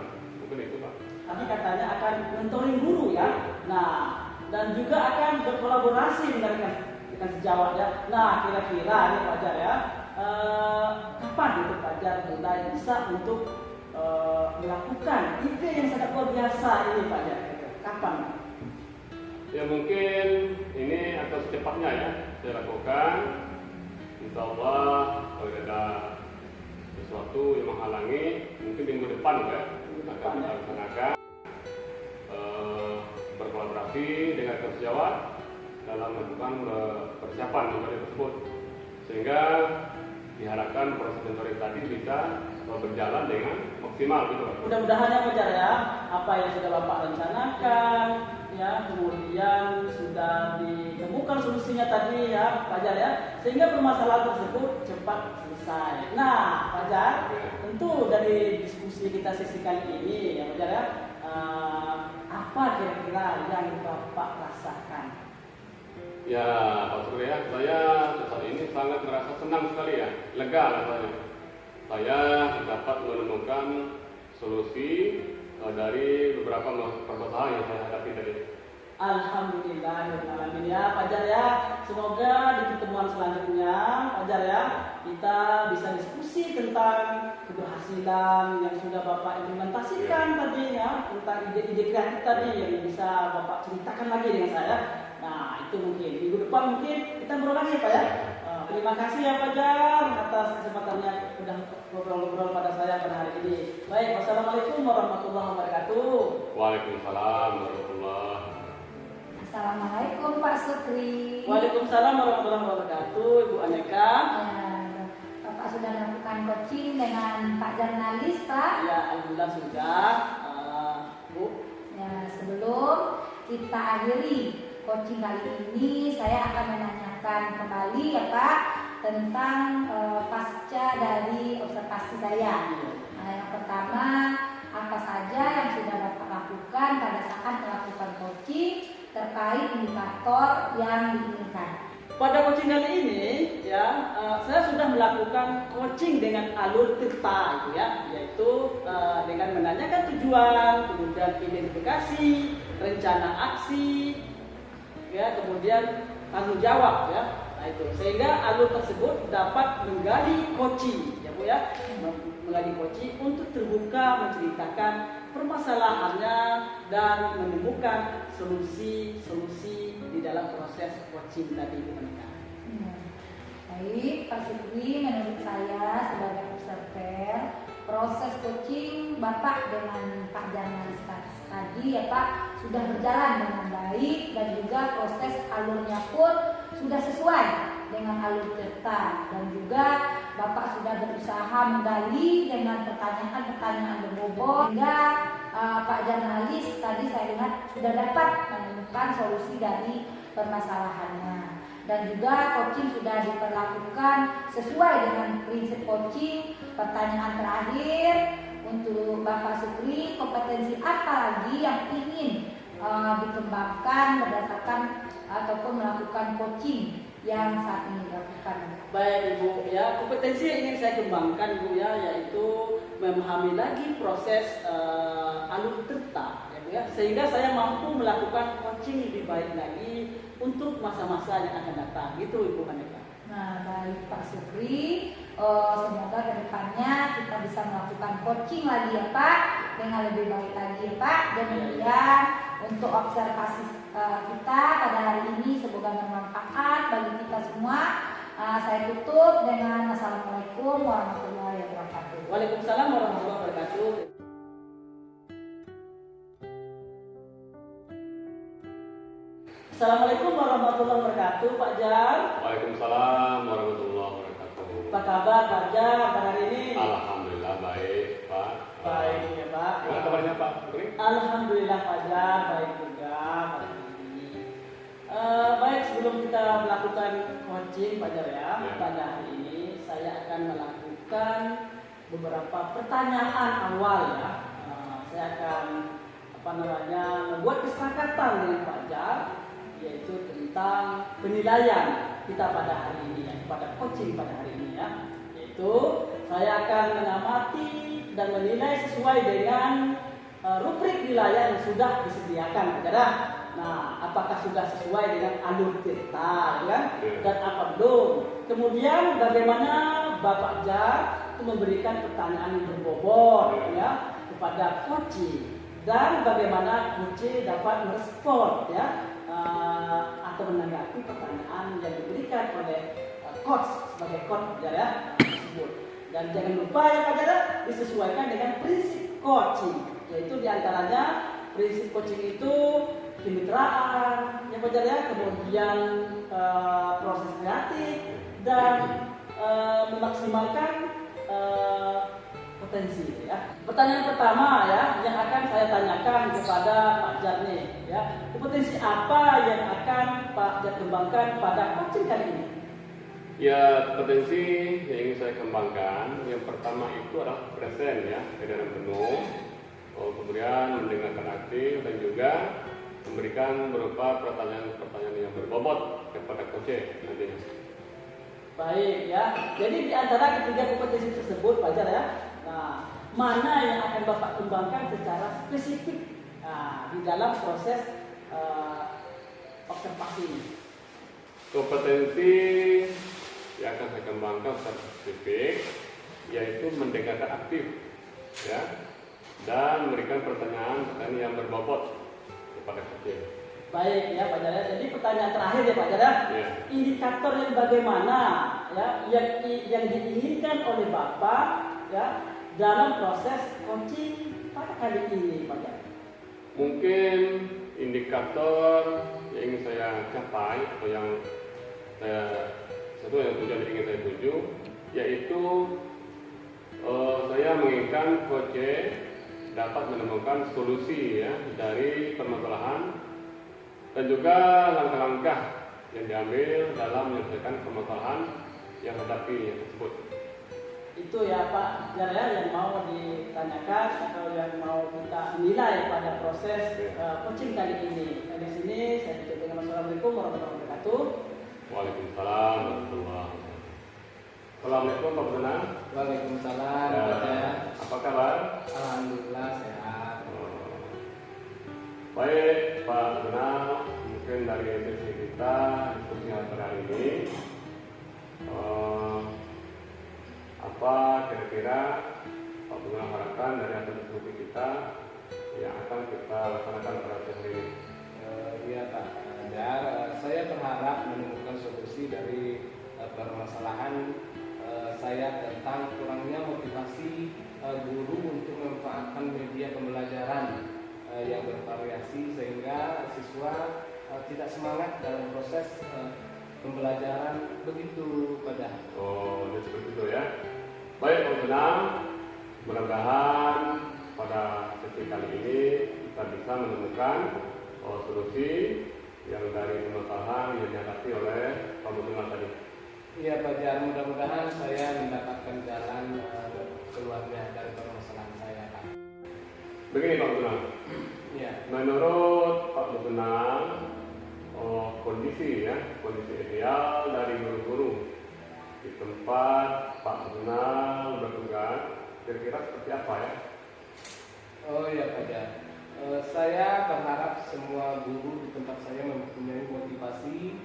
Mungkin itu Pak. Tadi katanya akan mentoring guru ya. Nah, dan juga akan berkolaborasi dengan sejawat ya. Nah, kira-kira ini Pak Jar ya, kapan itu Pak Jar mulai bisa untuk melakukan ide yang sangat luar biasa ini Pak Jar? Kapan? Ya mungkin ini akan secepatnya ya saya lakukan. Insya Allah kalau ada sesuatu yang menghalangi, mungkin minggu depan ya akan kita laksanakan berkolaborasi dengan sejawat dalam melakukan persiapan mentoring tersebut, sehingga diharapkan proses mentoring tadi bisa berjalan dengan maksimal gitu. Mudah-mudahan ya Pak Jar ya, apa yang sudah Bapak rencanakan ya, kemudian sudah ditemukan solusinya tadi ya Pak Jar ya, sehingga permasalahan tersebut cepat selesai. Nah Pak Jar, tentu dari diskusi kita sesi kali ini ya Pak Jar ya, apa kira-kira yang Bapak rasakan? Ya Pak Surya, saya saat ini sangat merasa senang sekali ya, lega rasanya. Saya dapat menemukan solusi dari beberapa permasalahan yang saya hadapi tadi. Alhamdulillahirrahmanirrahim ya Pak Jar ya. Semoga di pertemuan selanjutnya Pak Jar ya, kita bisa diskusi tentang keberhasilan yang sudah Bapak implementasikan tadi ya, tentang ide-ide kreatif tadi yang bisa Bapak ceritakan lagi dengan saya. Nah itu mungkin minggu depan mungkin kita ngobrol lagi Pak ya. Terima kasih ya Pak Jar atas kesempatannya sudah ngobrol-ngobrol pada saya pada hari ini. Baik, wassalamualaikum warahmatullahi wabarakatuh. Waalaikumsalam warahmatullahi wabarakatuh. Assalamualaikum Pak Sukri. Waalaikumsalam warahmatullahi wabarakatuh, Ibu Aneka. Ya, Bapak sudah melakukan coaching dengan Pak Jurnalis Pak. Ya, alhamdulillah sudah, Bu. Ya, sebelum kita akhiri coaching kali ini, saya akan menanyakan kembali ya Pak tentang pasca dari observasi saya. Nah, yang pertama, apa saja yang sudah Bapak lakukan pada saat melakukan coaching terkait indikator yang diinginkan? Pada coaching kali ini, ya, saya sudah melakukan coaching dengan alur tirta, gitu ya, yaitu dengan menanyakan tujuan, kemudian identifikasi, rencana aksi, ya, kemudian tanggung jawab, ya. Nah itu, sehingga alur tersebut dapat menggali coaching, ya Bu ya, menggali coaching untuk terbuka menceritakan permasalahannya dan menemukan solusi-solusi di dalam proses coaching tadi Bu Monika. Baik, Pak Sukri, menurut saya sebagai observer proses coaching Bapak dengan Pak Jurnalis tadi ya Pak sudah berjalan dengan baik dan juga proses alurnya pun sudah sesuai dengan alur tirta, dan juga Bapak sudah berusaha menggali dengan pertanyaan-pertanyaan berbobot hingga Pak Jurnalis tadi saya lihat sudah dapat menemukan solusi dari permasalahannya. Dan juga coaching sudah diperlakukan sesuai dengan prinsip coaching. Pertanyaan terakhir untuk Bapak Sukri, kompetensi apa lagi yang ingin dikembangkan berdasarkan ataupun melakukan coaching yang saat ini dilakukan? Baik Ibu, ya, kompetensi yang ingin saya kembangkan Ibu ya, yaitu memahami lagi proses alur tirta, ya Bu ya, sehingga saya mampu melakukan coaching lebih baik lagi untuk masa-masa yang akan datang, gitu Ibu Aneka. Nah, baik Pak Sukri, semoga kedepannya kita bisa melakukan coaching lagi ya Pak, dengan lebih baik lagi ya Pak. Demikian untuk observasi kita pada hari ini, semoga bermanfaat bagi kita semua. Saya tutup dengan Assalamualaikum warahmatullahi wabarakatuh. Waalaikumsalam warahmatullahi wabarakatuh. Assalamualaikum warahmatullahi wabarakatuh, Pak Jar. Waalaikumsalam warahmatullahi wabarakatuh. Apa kabar Pak Jar pada hari ini? Alhamdulillah baik Pak. Baik ya Pak. Gimana kabarnya Pak Sukri? Alhamdulillah Pak Jar, baik juga pada hari ini. Baik, sebelum kita melakukan coaching Pak Jar ya, pada hari ini saya akan melakukan beberapa pertanyaan awal ya. Saya akan membuat kesepakatan dengan Pak Jar, yaitu tentang penilaian kita pada hari ini ya, pada coaching pada hari ini ya. Yaitu saya akan mengamati dan menilai sesuai dengan rubrik wilayah yang sudah disediakan, saudara. Nah, apakah sudah sesuai dengan alur cerita, ya? Dan apa belum? Kemudian bagaimana Bapak Jar itu memberikan pertanyaan yang berbobot, ya, kepada coaching, dan bagaimana coaching dapat merespon, ya, atau menanggapi pertanyaan yang diberikan oleh coach sebagai coach, ya, tersebut. Dan jangan lupa ya Pak Jar, disesuaikan dengan prinsip coaching, yaitu diantaranya prinsip coaching itu kemitraan, ya Pak Jar ya, kemudian proses kreatif dan memaksimalkan potensi ya. Pertanyaan pertama ya yang akan saya tanyakan kepada Pak Jar nih ya, potensi apa yang akan Pak Jar kembangkan pada coaching kali ini? Ya, potensi yang ingin saya kembangkan yang pertama itu adalah present ya, kesadaran penuh. Kemudian mendengarkan aktif dan juga memberikan berupa pertanyaan-pertanyaan yang berbobot kepada coach nantinya. Baik ya, jadi di antara ketiga kompetensi tersebut Pak Jar ya, nah, mana yang akan Bapak kembangkan secara spesifik di dalam proses observasi ini? Kompetensi yang akan saya kembangkan secara spesifik yaitu mendengarkan aktif ya, dan memberikan pertanyaan yang berbobot kepada coach. Baik ya Pak Jar ya. Jadi pertanyaan terakhir ya Pak Jar ya. Indikator yang bagaimana ya yang diinginkan oleh Bapak ya dalam proses coaching pada kali ini Pak Jar? Mungkin indikator yang ingin saya capai atau yang tujuan yang ingin saya tuju yaitu saya menginginkan coach dapat menemukan solusi ya dari permasalahan dan juga langkah-langkah yang diambil dalam menyelesaikan permasalahan yang hadapi tersebut. Itu ya Pak Jar ya yang mau ditanyakan atau yang mau kita nilai pada proses coaching kali ini. Dan di sini saya tutup dengan Assalamualaikum warahmatullahi wabarakatuh. Waalaikumsalam warahmatullahi wabarakatuh. Assalamualaikum Pak Benang. Waalaikumsalam. Apa kabar? Alhamdulillah sehat. Baik Pak Benang, mungkin dari sesi kita diskusi hari ini apa kira-kira Pak Benang harapkan dari hasil diskusi kita yang akan kita laksanakan pada sesi ini? Iya Pak Jar, saya berharap menemukan solusi dari permasalahan saya tentang kurangnya motivasi guru untuk memanfaatkan media pembelajaran yang bervariasi sehingga siswa tidak semangat dalam proses pembelajaran begitu pada. Oh, jadi seperti itu ya. Baik Pak Benang, mudah-mudahan pada sesi kali ini kita bisa menemukan solusi yang dari permasalahan yang dihadapi oleh Pak Benang tadi. Iya Pak Jar, mudah-mudahan saya mendapatkan jalan keluarnya dari permasalahan saya Pak. Begini Pak Benang, Ya. menurut Pak Benang kondisi ideal dari guru-guru di tempat Pak Benang bertugas kira-kira seperti apa ya? Oh iya Pak Jar, saya berharap semua guru di tempat saya mempunyai motivasi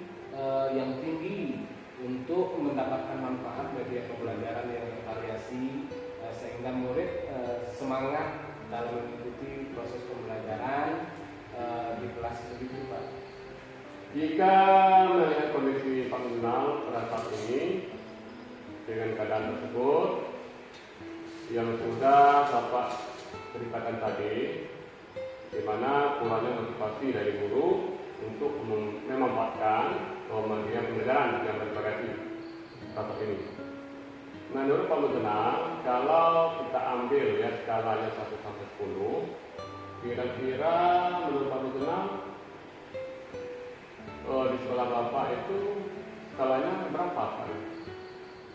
yang tinggi untuk mendapatkan manfaat media pembelajaran yang bervariasi sehingga murid semangat dalam mengikuti proses pembelajaran di kelas begitu Pak. Jika melihat kondisi Pak Benang pada saat ini dengan keadaan tersebut yang sudah Bapak ceritakan tadi, di mana kurangnya motivasi dari guru untuk memanfaatkan media pembelajaran yang bervariasi saat ini. Menurut Pak Benang, kalau kita ambil ya skalanya 1 sampai 10, kira-kira menurut Pak Benang di sekolah Bapak itu skalanya berapa Pak?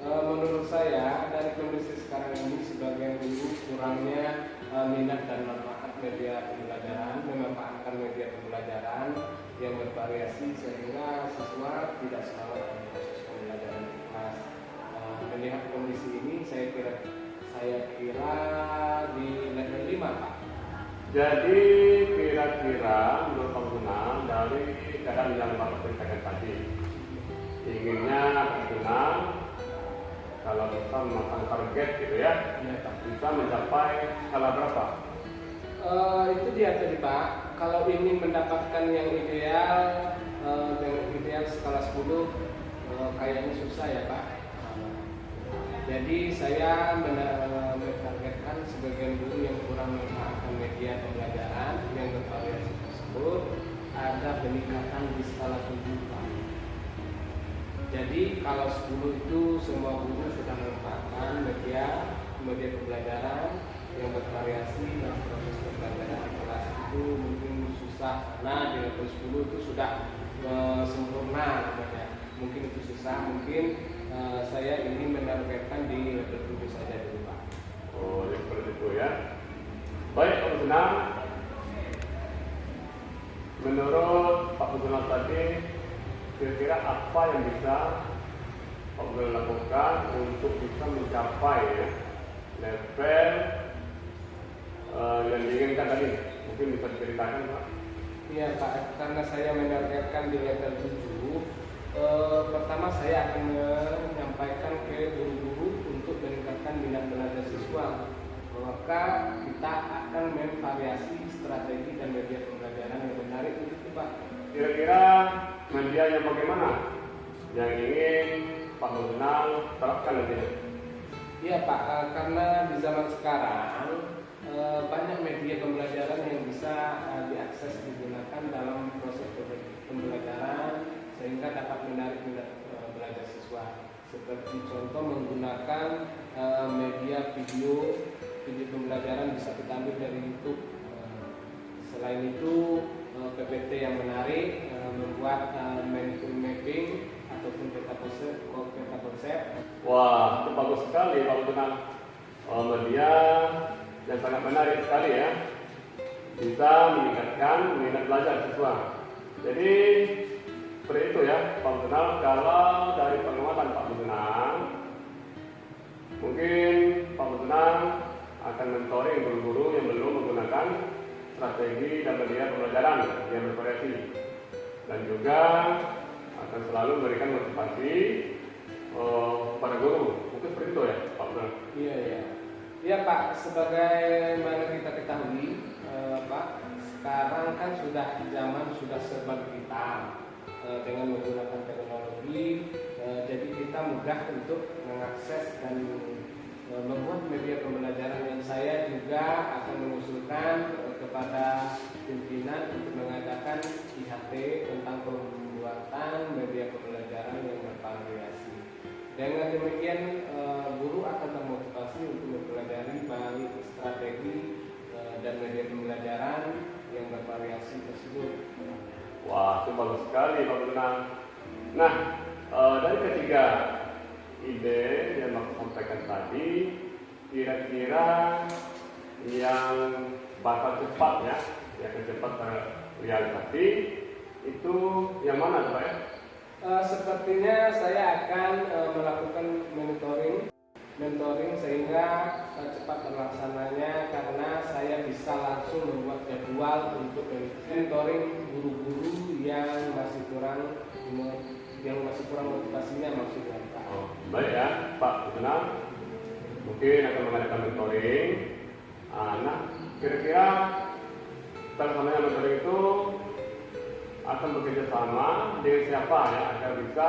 Menurut saya dari kondisi sekarang ini sebagian guru kurangnya minat dan manfaat media pembelajaran, memanfaatkan media pembelajaran yang bervariasi sehingga siswa tidak selalu dalam proses pembelajaran di kelas. Melihat kondisi ini saya kira di level 5 Pak. Jadi kira-kira menurut Pak Gunal dari keadaan yang Bapak ceritakan tadi, inginnya Pak Gunal kalau bisa memasang target gitu ya, bisa mencapai skala berapa? Itu dia tadi Pak. Kalau ingin mendapatkan yang ideal, dengan ideal skala 10, kayaknya susah ya Pak. Jadi saya menargetkan sebagian guru yang kurang memanfaatkan media pembelajaran yang bervariasi tersebut ada peningkatan di skala 7 Pak. Jadi kalau 10 itu semua guru sudah memanfaatkan media pembelajaran yang bervariasi dan proses pembelajaran di kelas itu mungkin susah karena di level 10 itu sudah sempurna namanya. Mungkin itu susah, mungkin saya ingin menargetkan di level 7 saja dulu Pak. Oh, ya seperti itu ya. Baik Pak Gunal, menurut Pak Gunal tadi kira-kira apa yang bisa Pak Gunal lakukan untuk bisa mencapai ya, level yang diinginkan tadi? Mungkin bisa diceritakan Pak? Iya Pak, karena saya menargetkan di level 7, pertama saya akan menyampaikan ke guru-guru untuk meningkatkan minat belajar siswa. Maka kita akan memvariasi strategi dan media pembelajaran yang menarik itu Pak. Kira-kira media yang bagaimana yang ingin Pak Gunal terapkan nantinya? Iya Pak, karena di zaman sekarang banyak media pembelajaran yang bisa diakses digunakan dalam proses pembelajaran sehingga dapat menarik minat belajar siswa. Seperti contoh menggunakan media video pembelajaran bisa kita ambil dari YouTube. Selain itu PPT yang menarik, membuat mind mapping ataupun peta konsep. Wah, itu bagus sekali Pak Gunal. Media yang sangat menarik sekali ya, bisa meningkatkan minat belajar siswa. Jadi seperti itu ya Pak Gunal. Kalau dari pengamatan Pak Gunal, mungkin Pak Gunal akan mentoring guru-guru yang belum menggunakan strategi dan media pembelajaran yang bervariasi, dan juga akan selalu memberikan motivasi pada guru. Mungkin seperti itu ya Pak Gunal. Iya Pak, sebagaimana kita ketahui Pak, sekarang kan zaman sudah serba digital. Dengan menggunakan teknologi, jadi kita mudah untuk mengakses dan membuat media pembelajaran. Dan saya juga akan mengusulkan kepada pimpinan untuk mengadakan IHT tentang pembuatan media pembelajaran yang bervariasi. Dengan demikian guru akan termotivasi untuk mempelajari baik strategi dan media pembelajaran yang bervariasi tersebut. Wah, itu bagus sekali Pak Gunal. Nah, dari ketiga ide yang Bapak sampaikan tadi, kira-kira yang bakal cepat ya, yang cepat terrealisasi itu yang mana Pak ya? Sepertinya saya akan melakukan mentoring sehingga cepat terlaksananya, karena saya bisa langsung membuat jadwal untuk mentoring guru-guru yang masih kurang motivasinya maksudnya Pak. Baik ya Pak Gunal, mungkin akan mengadakan mentoring. Nah, kira-kira terlaksananya mentoring itu akan bekerja sama dengan siapa ya agar bisa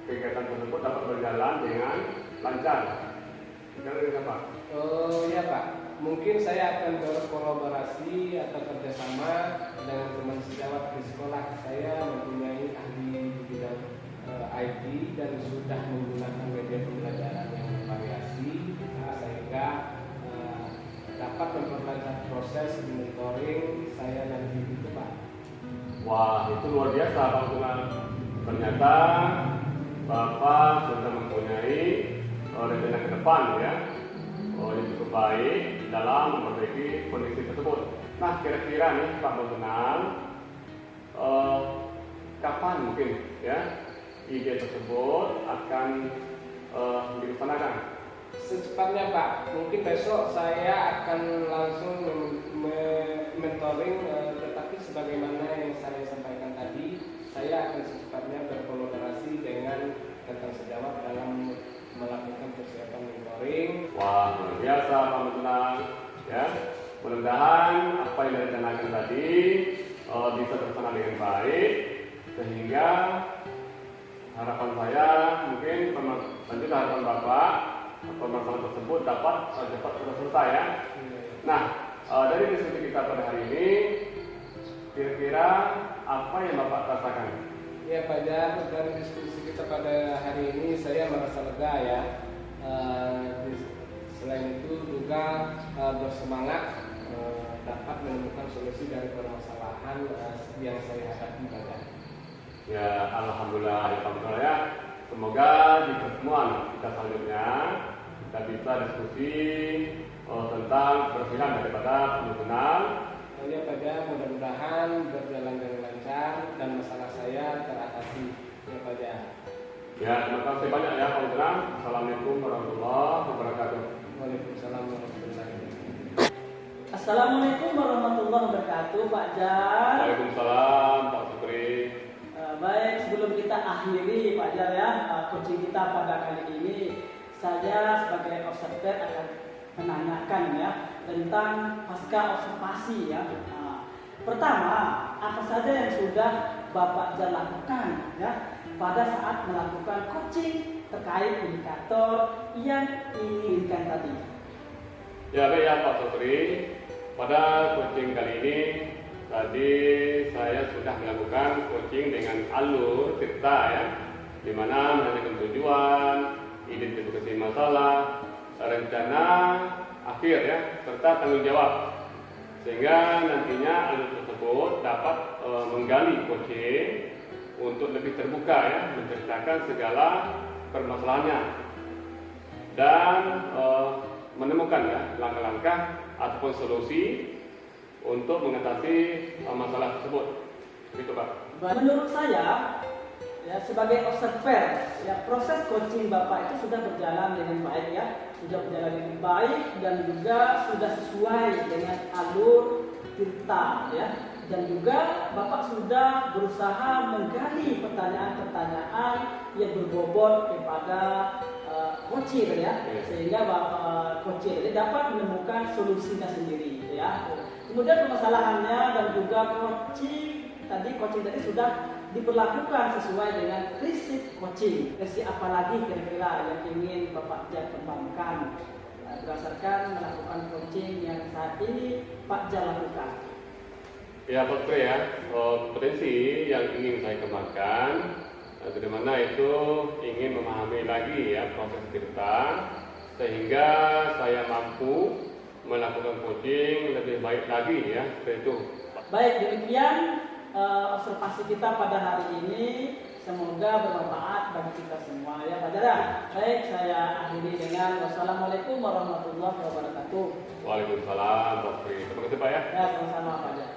kegiatan tersebut dapat berjalan dengan lancar? Dengan siapa? Ya Pak, mungkin saya akan berkolaborasi atau kerjasama dengan teman sejawat di sekolah. Saya mempunyai ahli di bidang IT dan sudah menggunakan media pembelajaran yang bervariasi, sehingga dapat memperlancar proses mentoring saya nanti itu Pak. Wah, itu luar biasa Pak Gunal. Ternyata Bapak sudah mempunyai rencana ke depan ya, yang cukup baik dalam memperbaiki kondisi tersebut. Nah, kira-kira nih Pak Gunal, mungkin ya ide tersebut akan dilaksanakan? Secepatnya Pak, mungkin besok saya akan langsung mentoring, tetapi sebagaimana yang saya sampaikan tadi, saya akan secepatnya berkolaborasi dengan rekan sejawat dalam melakukan persiapan mentoring. Wah, luar biasa Pak Mentunang ya. Mudah-mudahan apa yang direncanakan tadi bisa terlaksana dengan baik, sehingga harapan saya mungkin lanjut harapan Bapak permasalahan tersebut dapat cepat selesai ya. Nah, dari diskusi kita pada hari ini, kira-kira apa yang Bapak rasakan? Ya Pak Jar, dari diskusi kita pada hari ini saya merasa lega ya. Selain itu juga bersemangat dapat menemukan solusi dari permasalahan yang saya hadapi Pak Jar. Ya, alhamdulillah ya. Semoga di pertemuan kita selanjutnya kita bisa diskusi tentang keberhasilan daripada penyusunan. Ya Pak Jar, mudah-mudahan berjalan dengan lancar dan masalah saya teratasi ya Pak Jar. Ya, terima kasih banyak ya Pak Mentunang. Assalamualaikum warahmatullahi wabarakatuh. Waalaikumsalam warahmatullahi wabarakatuh. Assalamualaikum warahmatullahi wabarakatuh, Pak Jar. Waalaikumsalam Pak Supri. Baik, sebelum kita akhiri Pak Jar ya coaching kita pada kali ini, saya sebagai observer akan menanyakan ya tentang pasca observasi ya. Pertama, apa saja yang sudah Bapak Jar lakukan ya pada saat melakukan coaching terkait indikator yang diinginkan tadi? Ya baik ya Pak Supri. Pada coaching kali ini tadi saya sudah melakukan coaching dengan alur cerita ya, di mana menanyakan tujuan, identifikasi masalah, rencana akhir ya, serta tanggung jawab, sehingga nantinya alur tersebut dapat menggali coaching untuk lebih terbuka ya, menceritakan segala permasalahannya dan menemukan ya langkah-langkah ataupun solusi untuk mengatasi masalah tersebut. Begitu Pak. Menurut saya ya sebagai observer ya proses coaching Bapak itu sudah berjalan dengan baik ya, sudah berjalan dengan baik dan juga sudah sesuai dengan alur cerita ya, dan juga Bapak sudah berusaha menggali pertanyaan-pertanyaan yang berbobot kepada coaching ya, sehingga Bapak coaching ini dapat menemukan solusinya sendiri ya. Kemudian permasalahannya dan juga coaching tadi sudah diperlakukan sesuai dengan prinsip coaching. Prinsip apa lagi kira-kira yang ingin Bapak Jar kembangkan berdasarkan melakukan coaching yang saat ini Pak Jar lakukan? Ya Pak Supri ya, potensi yang ingin saya kembangkan dari mana itu ingin memahami lagi ya proses cerita, sehingga saya mampu melakukan coaching lebih baik lagi ya, seperti itu. Baik, demikian observasi kita pada hari ini, semoga bermanfaat bagi kita semua ya Pak Jar. Baik, saya akhiri dengan wassalamualaikum warahmatullahi wabarakatuh. Waalaikumsalam Pak Supri. Terima kasih Pak ya. Ya, sama-sama Pak Jar.